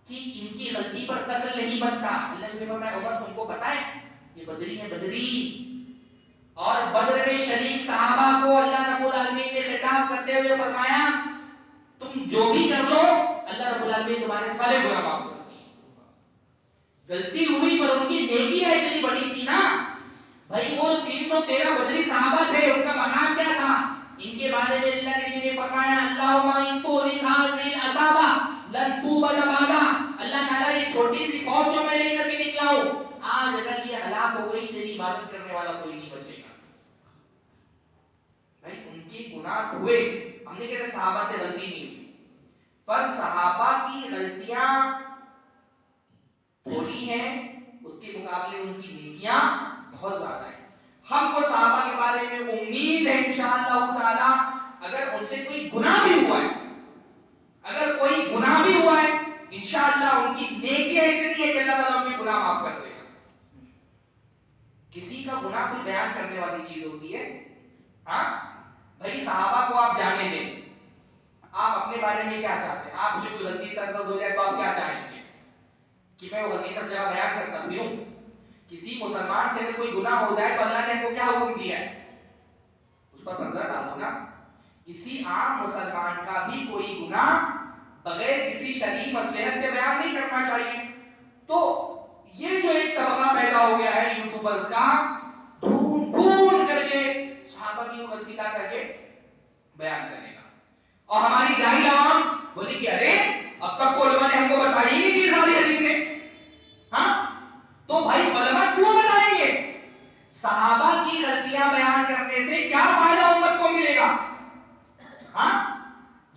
کہ ان کی غلطی پر قتل نہیں بنتا۔ اللہ نے فرمایا عمر تم کو پتہ ہے یہ بدری ہے، بدری، اور بدر میں شریک صحابہ کو اللہ رب العالمین نے خطاب کرتے ہوئے فرمایا تم جو بھی کر لو اللہ رب العالمین تمہارے سارے گناہ معاف کر دیں۔ غلطی ہوئی پر ان کی نیکیاں اتنی بڑی تھی نا بھائی، وہ 313 بدری صحابہ تھے، ان کا مقام کیا تھا؟ ان کے بارے میں اللہ کے نبی نے فرمایا اللہم ان تولن هذه العصابہ لن توبل بعدا، اللہ تعالیٰ یہ چھوٹی سی فوج جو میں لے کر کے نکلا ہوں آج اگر یہ ہلاک ہو گئی تیری عبادت کرنے والا کوئی نہیں بچے گا۔ بھائی ان کی گناہ ہوئے، ہم نے کہتے صحابہ سے غلطی نہیں ہوئی، پر صحابہ کی غلطیاں تھوڑی ہیں اس کے مقابلے ان کی نیکیاں بہت زیادہ ہیں۔ ہم کو صحابہ کے بارے میں امید ہے انشاءاللہ تعالی اگر ان سے کوئی گناہ بھی ہوا ہے، اگر کوئی گناہ بھی ہوا ہے انشاءاللہ ان کی نیکیاں اتنی ہے کہ اللہ تعالیٰ ان کے گناہ معاف کر دے گا۔ کسی کا گناہ کوئی بیان کرنے والی چیز ہوتی ہے، ہاں بھائی صحابہ کو آپ جانے دیں، آپ اپنے بارے میں کیا چاہتے ہیں؟ آپ سے کوئی غلطی سرزد ہو جائے تو آپ کیا چاہیں گے کہ میں وہ غلطی سب جگہ بیان کرتا پھروں؟ کسی مسلمان سے کوئی گناہ ہو جائے تو اللہ نے ہم کو کیا حکم دیا ہے؟ اس پر پردہ ڈالو نا۔ کسی عام مسلمان کا بھی کوئی گناہ بغیر کسی شرعی مصلحت کے بیان نہیں کرنا چاہیے۔ تو یہ جو ایک طبقہ پیدا ہو گیا ہے یوٹیوبرز کا، ڈھونڈ ڈھونڈ کر کے صحابہ کی غلطی لا کر کے بیان کرنے کا، اور ہماری جاہل عوام بولی کہ ارے اب تک تو علماء نے ہم کو بتائی نہیں تھی ساری حدیثیں، ہاں تو بھائی علماء کیوں بتائیں گے؟ صحابہ کی غلطیاں بیان کرنے سے کیا فائدہ امت کو ملے گا؟ ہاں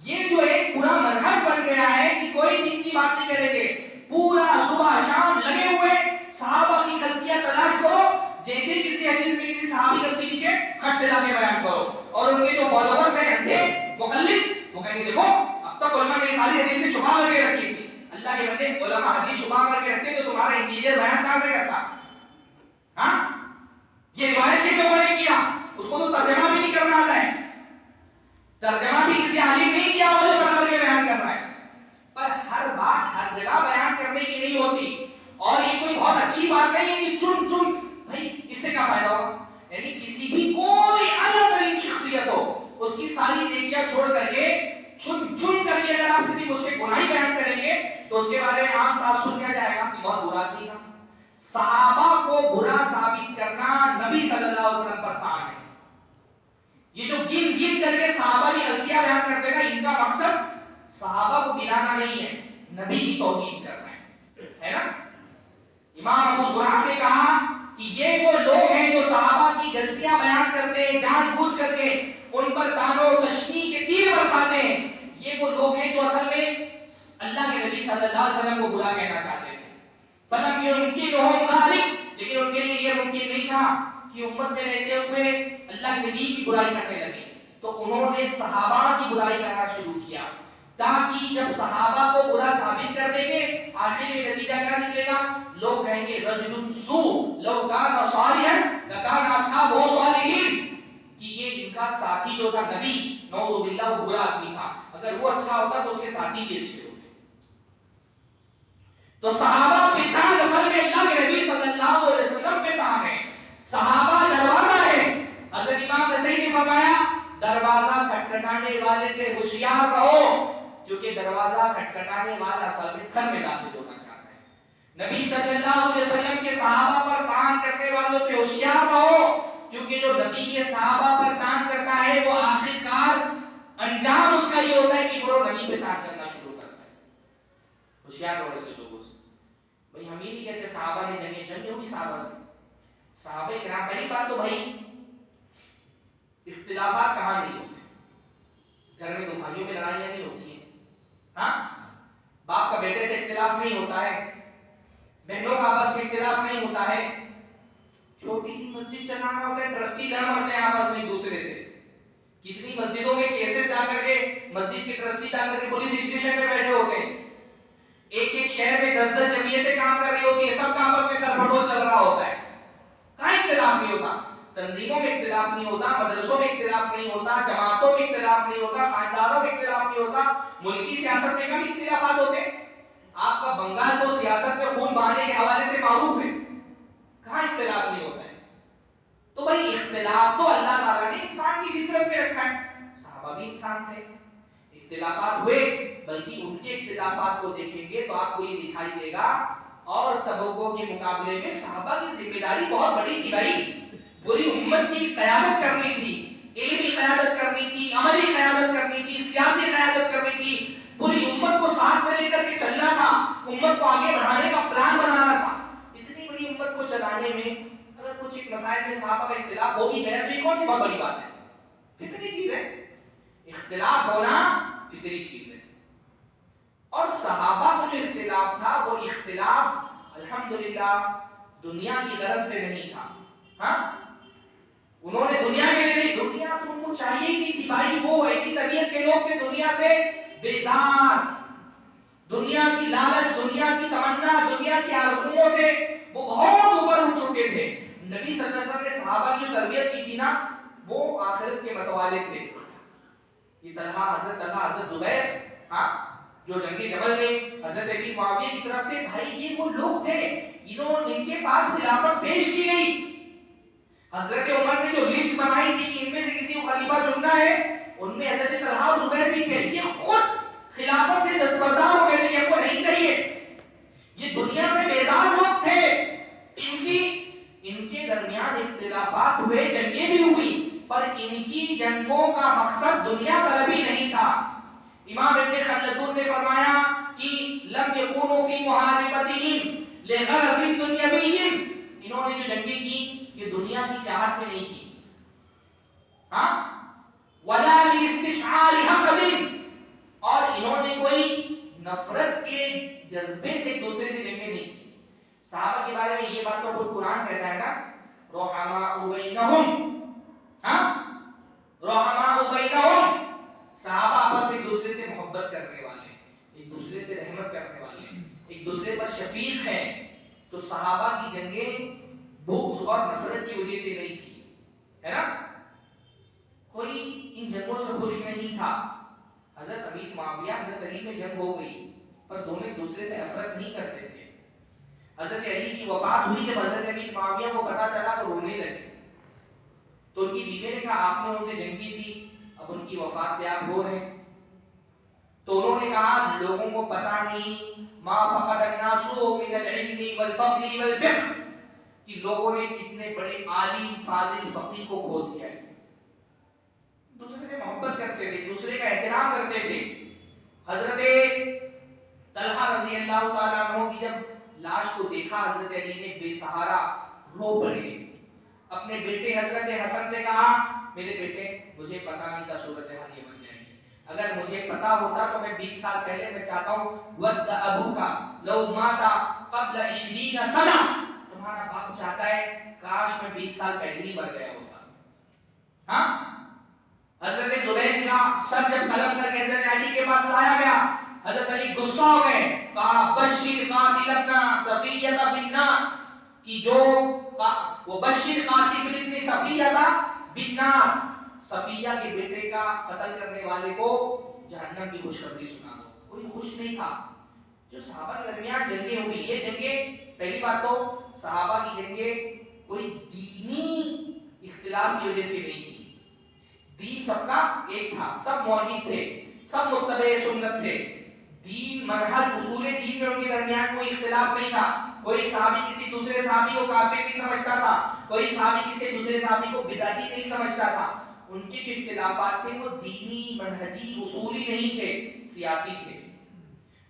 یہ جو ایک پورا منہج بن گیا ہے کہ کوئی دین کی بات نہیں کریں گے، پورا صبح شام لگے ہوئے صحابہ کی غلطیاں تلاش کرو، جیسے کسی حدیث میں کسی صحابی غلطی دکھے خط سے لا کے بیان کرو، اور ان کے جو فالوورز ہیں اندھے مقلد وہ کہیں گے دیکھو اب تک علماء نے ساری حدیثیں چھپا کر کے رکھی تھی۔ اللہ کے بندے، علماء حدیث چھپا کر کے رکھتے تو تمہارا انجینئر بیان کہاں سے کرتا؟ ہاں یہ روایت کن لوگوں نے کیا؟ اس کو تو ترجمہ بھی نہیں کرنا آتا ہے، ترجمہ بھی کسی عالم نہیں کیا وہ جو بنا کر کے بیان کر رہا ہے۔ پر ہر بات ہر جگہ بیان کرنے کی نہیں ہوتی، اور یہ کوئی بہت اچھی بات نہیں ہے کہ چن چن بھائی اس سے کیا فائدہ ہوگا؟ یعنی کسی بھی کوئی اعلیٰ ترین شخصیت ہو اس کی ساری نیکیاں چھوڑ کر کے چن چن کر کے اگر آپ صرف اس کے گناہ بیان کریں گے تو اس کے بارے میں عام تاثر کیا جائے گا کہ بہت برا آدمی تھا۔ صحابہ کو برا ثابت کرنا نبی صلی اللہ علیہ وسلم پر تان ہے۔ یہ جو گن گن کر کے صحابہ کی غلطیاں بیان کرتے ہیں ان کا مقصد صحابہ کو گرانا نہیں ہے، نبی کی توہین کرنا ہے نا؟ امام ابو زرع نے کہا کہ یہ وہ لوگ ہیں جو صحابہ کی غلطیاں بیان کرتے ہیں جان بوجھ کر کے ان پر طعن و تشنیع کے تیر برساتے ہیں، یہ وہ لوگ ہیں جو اصل میں اللہ کے نبی صلی اللہ علیہ وسلم کو برا کہنا چاہتے تھے۔ فلم يمكنهم ذلك، لیکن ان کے لیے یہ ممکن نہیں تھا کہ امت میں رہتے ہوئے اللہ کے نبی کی برائی کرنے لگے، تو انہوں نے صحابہ کی برائی کرنا شروع کیا، تاکہ جب صحابہ کو برا ثابت کر دیں گے آخر میں نتیجہ کیا نکلے گا؟ لوگ کہیں گے رجل سوء لو کان صالحا لکان اصحابہ صالحین، کہ یہ ان کا ساتھی جو تھا نبی نعوذ باللہ وہ برا آدمی تھا، اگر وہ اچھا ہوتا تو اس کے ساتھی بھی اچھے ہوتے۔ تو صحابہ پہ تان اصل میں اللہ کے نبی صلی اللہ علیہ وسلم پہ تان ہے، صحابہ دروازہ ہے۔ حضرت امام نسائی نے فرمایا دروازہ کھٹکھٹانے والے سے ہوشیار رہو، کیونکہ دروازہ کھٹکھٹانے والا اصل میں گھر میں داخل ہونا چاہتا ہے۔ نبی صلی اللہ علیہ وسلم کے صحابہ پر تان کرنے والوں سے ہوشیار رہو، کیونکہ جو نبی کے صحابہ پر تان کرتا ہے وہ آخر کار انجام اس کا یہ ہوتا ہے کہ وہ نبی پہ تان کرنا شروع کرتا ہے۔ ہوشیار رہو ایسے لوگوں سے۔ بھائی ہم یہ نہیں کہتے صحابہ نے جنگیں ہوئی صحابہ سے، صحابہ کرام، پہلی بات تو بھائی اختلافات کہاں نہیں ہوتے؟ گھر میں دو بھائیوں میں لڑائیاں نہیں ہوتی ہیں، ہاں باپ کا بیٹے سے اختلاف نہیں ہوتا ہے، بہنوں کا آپس میں اختلاف نہیں ہوتا ہے، چھوٹی سی مسجد چلانا ہوتا ہے ٹرسٹی لڑ مرتے ہیں آپس میں ایک دوسرے سے۔ کتنی مسجدوں میں کیسز جا کر کے مسجد کے ٹرسٹی جا کر کے پولیس اسٹیشن پہ بیٹھے ہوتے ہیں، ایک ایک شہر میں 10 جمعیتیں کام کر رہی ہوتی ہیں، سب کا آپس میں سر پھٹول چل رہا ہوتا ہے، کہاں اختلاف نہیں ہوتا؟ تنظیموں میں اختلاف نہیں ہوتا، مدرسوں میں اختلاف نہیں ہوتا، جماعتوں میں اختلاف نہیں ہوتا، خاندانوں میں اختلاف نہیں ہوتا، ملکی سیاست میں کبھی اختلافات ہوتے ہیں؟ آپ کا بنگال تو سیاست میں خون بہانے کے حوالے سے معروف ہے، کہاں اختلاف نہیں ہوتا ہے؟ تو بھائی اختلاف تو اللہ تعالیٰ نے انسان کی فطرت میں رکھا ہے، صحابہ بھی انسان تھے، اختلافات ہوئے، بلکہ ان کے اختلافات کو دیکھیں گے تو آپ کو یہ دکھائی دے گا اور طبقوں کے مقابلے میں صحابہ کی ذمہ داری بہت بڑی تھی بھائی، پوری امت کی قیادت کرنی تھی، علمی قیادت کرنی تھی، عملی قیادت کرنی تھی، سیاسی قیادت کرنی تھی، پوری امت کو ساتھ میں لے کر کے چلنا تھا، امت کو آگے بڑھانے کا پلان بنانا تھا۔ اتنی بڑی امت کو چلانے میں اگر کچھ ایک مسائل میں صحابہ کا اختلاف ہو بھی گیا تو یہ کون سی بہت بڑی بات ہے؟ فطری چیز ہے، اختلاف ہونا فطری چیز ہے۔ اور صحابہ کا جو اختلاف تھا وہ اختلاف الحمدللہ دنیا کی غرض سے نہیں تھا، ہاں انہوں نے دنیا کے لیے، دنیا تو ان کو چاہیے ہی نہیں تھی بھائی، وہ ایسی طبیعت کے لوگ تھے دنیا سے بیزار، دنیا کی لالچ، دنیا کی تمنا، دنیا کی آرزوؤں سے وہ بہت اوپر اٹھ چکے تھے۔ نبی صلی اللہ علیہ وسلم نے صحابہ کی تربیت کی تھی نا وہ آخرت کے متوالے تھے۔ یہ طلحہ، حضرت زبیر، ہاں جو جنگی جبل میں حضرت ابی معاویہ کی طرف تھے، بھائی یہ وہ لوگ تھے ان کے پاس خلافت پیش کی گئی۔ حضرت عمر نے جو لسٹ بنائی تھی کہ ان میں سے کسی کو خلیفہ چننا ہے، ان میں حضرت طلحہ اور زبیر بھی تھے، یہ خود خلافت سے دستبردار ہو گئے تھے، یہ کو نہیں چاہیے، یہ دنیا سے بیزار لوگ تھے، ان کی جنگوں کا مقصد دنیا طلبی نہیں تھا. امام ابن خلدون نے فرمایا کہ لم یکونوا فی محاربتہم لغرض دنیوی، انہوں نے جو جنگیں کی یہ دنیا کی چاہت میں نہیں کی، ہاں، ولا لاستشعار حقد، اور انہوں نے کوئی نفرت کے جذبے سے ایک دوسرے سے جنگیں نہیں کی. صحابہ کے بارے میں یہ بات تو خود قرآن کہتا ہے نا، رحماء بینہم، ہاں، رحماء بینہم، صحابہ آپس میں ایک دوسرے سے محبت کرنے والے، ایک دوسرے سے رحمت کرنے والے، ایک دوسرے پر شفیق ہیں. تو صحابہ کی جنگیں بغض اور نفرت کی وجہ سے نہیں تھی، ہے نا. کوئی ان جنگوں سے خوش نہیں تھا. حضرت امیر معاویہ حضرت علی میں جنگ ہو گئی پر دونوں ایک دوسرے سے نفرت نہیں کرتے تھے. حضرت علی کی وفات ہوئی، جب حضرت امیر معاویہ کو پتا چلا تو رونے لگے. تو ان کی بیوی نے کہا آپ نے ان سے جنگ کی تھی، اب ان کی وفات پہ آپ رو رہے ہیں. تو انہوں نے کہا لوگوں کو پتا نہیں ما فقد الناس من العلم والفضل والفقه، کہ لوگوں نے کتنے بڑے عالم فاضل فقیہ کو کھو دیا ہے. دوسرے سے محبت کرتے تھے، دوسرے کا احترام کرتے تھے. حضرت طلحہ رضی اللہ تعالیٰ عنہ کی جب لاش کو دیکھا حضرت علی نے بے سہارا رو پڑے. اپنے بیٹے حضرت حسن سے کہا میرے بیٹے مجھے پتا نہیں تھا صورتحال یہ بن جائے گی، اگر مجھے پتا ہوتا تو میں 20 سال پہلے میں چاہتا ہوں ود ابوکا لو ماتا قبل 20 سنہ، تمہارا باپ چاہتا ہے کاش میں 20 سال پہلے ہی مر گیا ہوتا. ہاں، حضرت زبیر کا سر جب قلم کر کے حضرت علی کے پاس لایا گیا، حضرت علی غصہ ہو گئے، کہا بشر قاتل ابن صفیہ بالنار، کہ جو وہ بشر قاتل ابن صفیہ بالنار، صفیہ کے بیٹے کا قتل کرنے والے کو جہنم کی خوشخبری سنا دو. کوئی خوش نہیں تھا. جو صحابہ کے درمیان جنگیں ہوئی، یہ جنگیں پہلی بات تو صحابہ کی جنگیں کوئی دینی اختلاف کی وجہ سے نہیں تھی. دین سب کا ایک تھا، سب موحد تھے، سب متبع سنت تھے. دین منہج اصول دین میں ان کے درمیان کوئی اختلاف نہیں تھا. کوئی صحابی کسی دوسرے صحابی کو کافر نہیں سمجھتا تھا، کوئی صحابی کسی دوسرے صحابی کو بدعتی نہیں سمجھتا تھا. ان کے جو اختلافات تھے وہ دینی منہجی اصولی نہیں تھے، سیاسی تھے.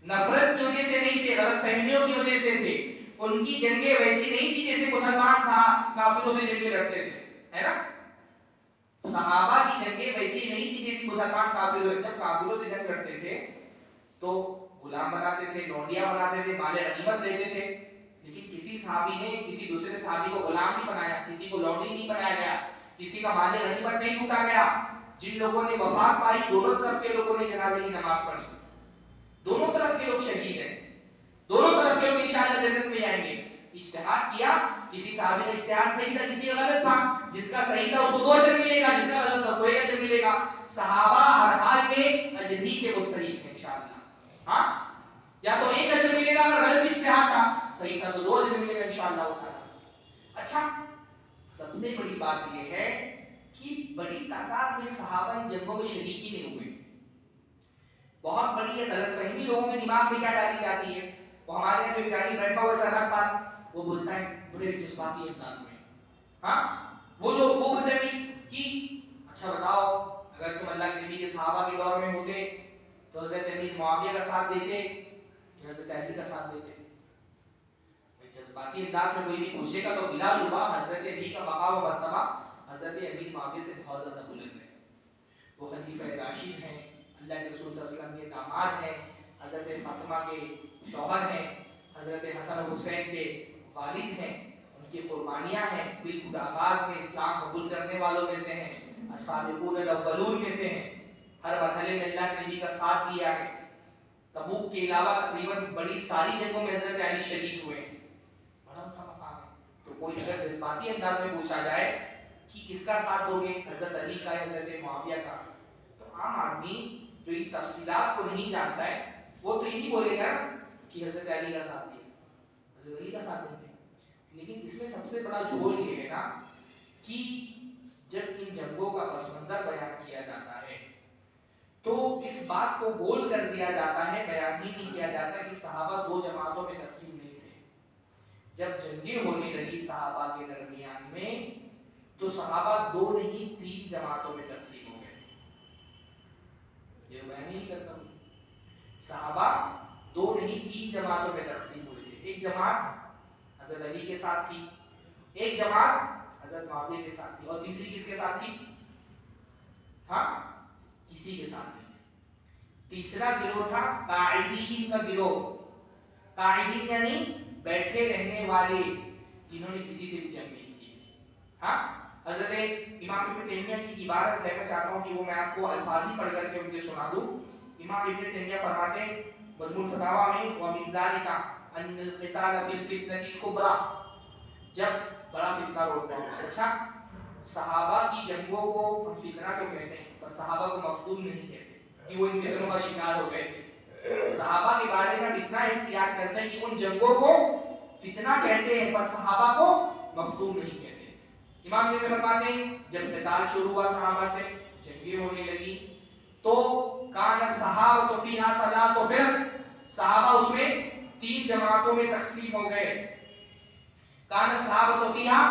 نفرت کی وجہ سے نہیں تھے، غلط فہمیوں کی وجہ سے تھے. ان کی جنگیں ویسی نہیں تھی جیسے مسلمان کافروں سے جنگیں لڑتے تھے، ہے نا. صحابہ کی جنگیں ویسی نہیں تھی جیسے مسلمان کافروں سے جنگ لڑتے تھے تو غلام بناتے تھے، لونڈیاں بناتے تھے، مال غنیمت لیتے تھے. لیکن کسی صحابی نے کسی دوسرے صحابی کو غلام نہیں بنایا، کسی کو لونڈی نہیں بنایا گیا، کسی کا مال غنیمت نہیں لوٹا گیا. جن لوگوں نے وفات پائی دونوں طرف کے لوگوں نے جنازے کی نماز پڑھی، دونوں طرف کے لوگ شہید ہیں، دونوں طرف کے لوگ انشاءاللہ جنت میں جائیں گے. اجتہاد کیا، کسی صحابی کا اجتہاد صحیح تھا، کسی کا غلط تھا. جس کا صحیح تھا اس کو 2 اجر ملے گا، جس کا غلط تھا کوئی اجر ملے گا. صحابہ ہر حال میں اجری کے مستحق ہیں انشاءاللہ. ہاں، یا تو 1 اجر ملے گا اگر غلط اجتہاد تھا، صحیح تھا تو 2 اجر ملے گا انشاءاللہ تعالی. اچھا، سب سے بڑی بات یہ ہے کہ بڑی تعداد میں صحابہ ان جنگوں میں شریک ہی نہیں ہوئے. بہت بڑی یہ غلط فہمی لوگوں کے دماغ میں کیا ڈالی جاتی ہے. وہ ہمارے یہاں جو جاہل بیٹھا ہوا سرحد پر وہ بولتا ہے بڑے جذباتی انداز میں، ہاں، وہ بولتے ہیں کہ اچھا بتاؤ اگر تم اللہ کے نبی کے صحابہ کے دور میں ہوتے تو حضرت امیر معاویہ کا ساتھ دیتے یا حضرت علی کا ساتھ دیتے. جذباتی انداز میں کوئی بھی پوچھے گا تو بلا شبہ حضرت علی کا مقام و مرتبہ حضرت امیر معاویہ سے بہت زیادہ بلند ہے. وہ خلیفہ راشد ہیں، اللہ کے رسول صلی اللہ علیہ وسلم کے داماد ہیں، حضرت فاطمہ کے شوہر ہیں، حضرت حسن و حسین کے والد ہیں، ان کی قربانیاں ہیں، بالکل آغاز میں اسلام قبول کرنے والوں میں سے ہیں، السابقون الاولون میں سے ہیں، ہر مرحلے میں اللہ کے نبی کا ساتھ دیا ہے. تبوک کے علاوہ تقریباً بڑی ساری جنگوں میں حضرت علی شریک ہوئے ہیں. بڑا اونچا مقام ہے. تو کوئی اگر جذباتی انداز میں پوچھا جائے کہ کس کا ساتھ دو گے، حضرت علی کا یا حضرت معاویہ کا، تو عام آدمی جو ان تفصیلات کو نہیں جانتا ہے وہ تو یہی بولے گا کہ حضرت علی کا ساتھ دیا، حضرت علی کا ساتھ دیں گے. لیکن اس میں سب سے بڑا جھول یہ ہے نا کہ جب ان جنگوں کا پس منظر بیان کیا جاتا ہے تو اس بات کو گول کر دیا جاتا ہے، بیان ہی نہیں کیا جاتا کہ صحابہ 2 جماعتوں میں تقسیم نہیں تھے. جب جنگیں ہونے لگی صحابہ کے درمیان میں تو صحابہ 2 نہیں 3 جماعتوں میں تقسیم ہو گئے. یہ میں نہیں کرتا ہوں. صحابہ 2 نہیں 3 جماعتوں میں تقسیم ہوئے تھے. ایک جماعت حضرت علی کے ساتھ تھی, ایک جماعت حضرت معاویہ کے ساتھ تھی, اور تیسری کس کے ساتھ تھی؟ ہاں کسی کے ساتھ نہیں. تیسرا گروہ تھا قاعدین کا گروہ. قاعدین یعنی بیٹھے رہنے والے, جنہوں نے کسی سے بھی جنگ نہیں کی تھی. ہاں حضرت امام ابن تیمیہ کی عبارت ہے, میں چاہتا ہوں کہ وہ میں آپ کو الفاظی پڑھ کر کے مجھے سنا دوں. امام ابن تیمیہ فرماتے ہیں مجموع الفتاوی میں وَمِن ذَلِكَ أَنَّ الْقِتَالَ فِي الْفِتْنَةِ الْكُبْرَى, جب بڑا فتنہ روک ہوا. اچھا صحابہ کی جنگوں کو ہم فتنہ تو کہتے ہیں, پر صحابہ کو مفتون نہیں کہتے کہ وہ ان فتنوں کا شکار ہو گئے تھے. صحابہ کے بارے میں اتنا احتیاط کرتے ہیں کہ ان جنگوں کو فتنہ کہتے ہیں پر صحابہ کو مفتون نہیں کہتے. امام یہ فرماتے ہیں جب قتال شروع ہوا صحابہ سے, جنگیں ہونے لگی, تو کان الصحابہ فیہا ثلاث فرق, صحابہ اس میں 3 جماعتوں میں تقسیم ہو گئے. کان الصحابہ فیہا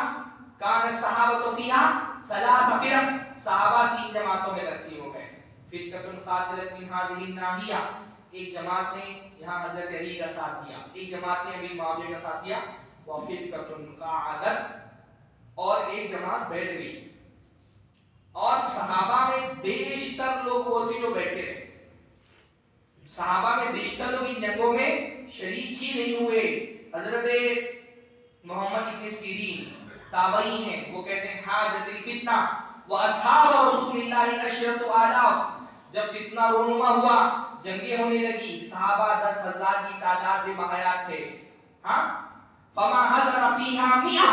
ثلاث فرق, صحابہ 3 جماعتوں میں تقسیم ہو گئے. فرقۃ قاتلت من هذه الناحیہ, ایک جماعت نے یہاں حضرت علی کا ساتھ دیا, ایک جماعت نے امیر معاویہ کا ساتھ دیا. وفرقۃ قعدت, اور ایک جماعت بیٹھ گئی. اور صحابہ میں بیشتر لوگ وہ تھے جو بیٹھے رہے. صحابہ میں بیشتر لوگ ان جنگوں میں شریک ہی نہیں ہوئے. حضرت محمد ابن سیرین تابعی ہیں, وہ کہتے ہیں حاجت الفتنہ واصحاب رسول اللہ عشرۃ آلاف, جب فتنہ رونما ہوا, جنگیں ہونے لگی, صحابہ 10,000 کی تعداد میں بحیات تھے. ہاں فما حضر فیہا 100,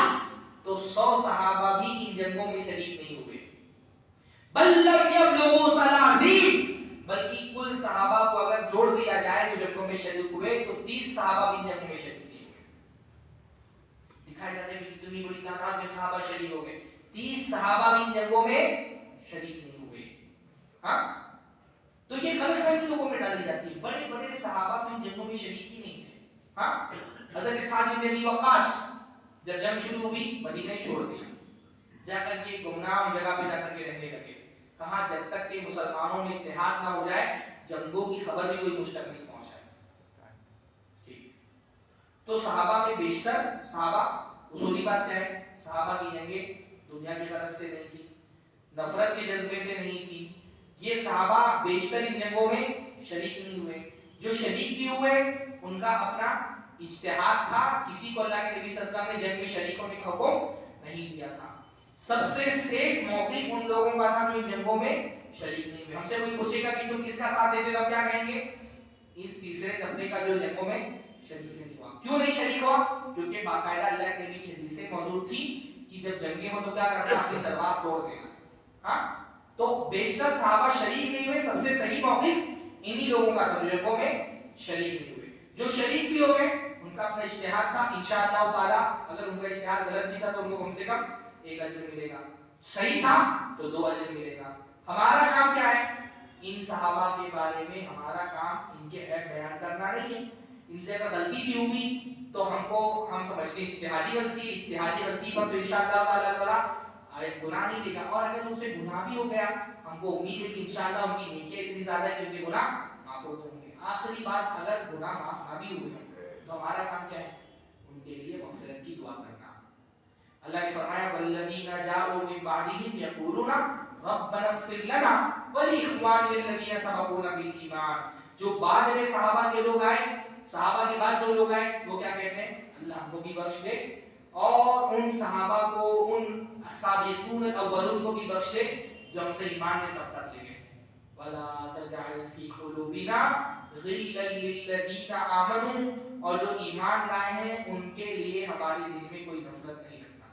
تو 100 صحابہ بھی ان جنگوں میں شریک نہیں ہوئے. بل لم یبلغوا 30, بلکہ کل صحابہ کو اگر جوڑ دیا جائے جو جنگوں میں شریک ہوئے تو 30 صحابہ بھی ان جنگوں میں شریک نہیں ہوئے. دکھایا جاتا ہے کہ اتنی بڑی تعداد میں صحابہ شریک ہو گئے, 30 صحابہ بھی ان جنگوں میں شریک نہیں ہوئے. ہاں تو یہ غلط فہمی لوگوں میں ڈالی جاتی ہے, بڑے بڑے صحابہ بھی ان جنگوں میں شریک ہی نہیں تھے. ہاں حضرت سعد بن ابی وقاص جب جنگ شروع ہوئی مدینہ ہی چھوڑ دیا, جا کر کے گمنام جگہ پہ جا کر کے رہنے لگے. کہاں جب تک کہ مسلمانوں میں اتحاد نہ ہو جائے جنگوں کی خبر بھی کوئی مجھ تک نہیں پہنچائے. ٹھیک, تو صحابہ میں بیشتر صحابہ, اصولی بات کیا ہے, صحابہ کی جنگیں دنیا کی غرض سے نہیں تھی, نفرت کے جذبے سے نہیں تھی. یہ صحابہ بیشتر ان جنگوں میں شریک نہیں ہوئے. جو شریک بھی ہوئے ان کا اپنا اجتہاد تھا, کسی کو اللہ کے نبی صلی اللہ علیہ وسلم نے جنگ میں شریک ہونے کا حکم نہیں دیا تھا. سب سے سیف موقف ان لوگوں کا تھا جو ان جنگوں میں شریک نہیں ہوئے. ہم سے کوئی پوچھے گا کہ تم کس کا ساتھ دیتے تو ہم کیا کہیں گے؟ اس تیسرے طبقے کا جو جنگوں میں شریک نہیں ہوا. کیوں نہیں شریک ہوا؟ کیونکہ باقاعدہ اللہ کے نبی کی حدیثیں موجود تھی کہ جب جنگیں ہوں تو کیا کرنا, اپنی تلوار توڑ دینا. ہاں تو بیشتر صحابہ شریک نہیں ہوئے, سب سے صحیح موقف انہی لوگوں کا تھا جو جنگوں میں شریک نہیں ہوئے. جو شریک بھی ہو گئے ان کا اپنا اجتہاد تھا, انشاءاللہ تعالی اگر ان کا اجتہاد غلط بھی تھا تو ان کو کم سے کم 1 اجر ملے گا, صحیح تھا تو 2 اجر ملے گا. ہمارا کام کیا ہے؟ ان صحابہ کے بارے میں ہمارا کام ان کے عیب بیان کرنا نہیں ہے. ان سے اگر غلطی بھی ہوئی تو ہم سمجھتے ہیں اجتہادی غلطی پر تو انشاءاللہ تعالی گناہ نہیں دے گا. اور اگر ان سے گناہ بھی ہو گیا ہم کو امید ہے کہ انشاءاللہ ان کی نیکیاں اتنی زیادہ ہے کہ ان کے گناہ معاف ہو ہوں گے. آخری بات, اگر گناہ معاف نہ بھی ہوئے تو ہمارا کام کیا ہے؟ ان کے لیے مغفرت کی دعا کرنا. اللہ نے فرمایا والذین جاءوا من بعدهم یقولون ربنا اغفر لنا ولاخواننا الذین سبقونا بالایمان, جو بعد میں صحابہ کے لوگ آئے, صحابہ کے بعد جو لوگ آئے وہ کیا کہتے ہیں؟ اللہ ہم کو بھی بخش دے اور ان صحابہ کو, ان سابقون الاولون کو بھی بخش دے جو ہم سے ایمان میں سبقت لے گئے. ولا تجعل فی قلوبنا غلا للذین آمنوا, اور جو ایمان لائے ہیں ان کے لیے ہمارے دل میں کوئی نفرت نہیں رکھنا.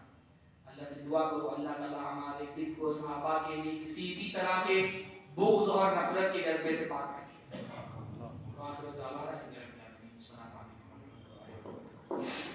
اللہ سے دعا کرو اللہ تعالی ہمارے دل کو صحابہ کے لیے کسی بھی طرح کے بغض اور نفرت کے جذبے سے پاک رکھے. السلام علیکم.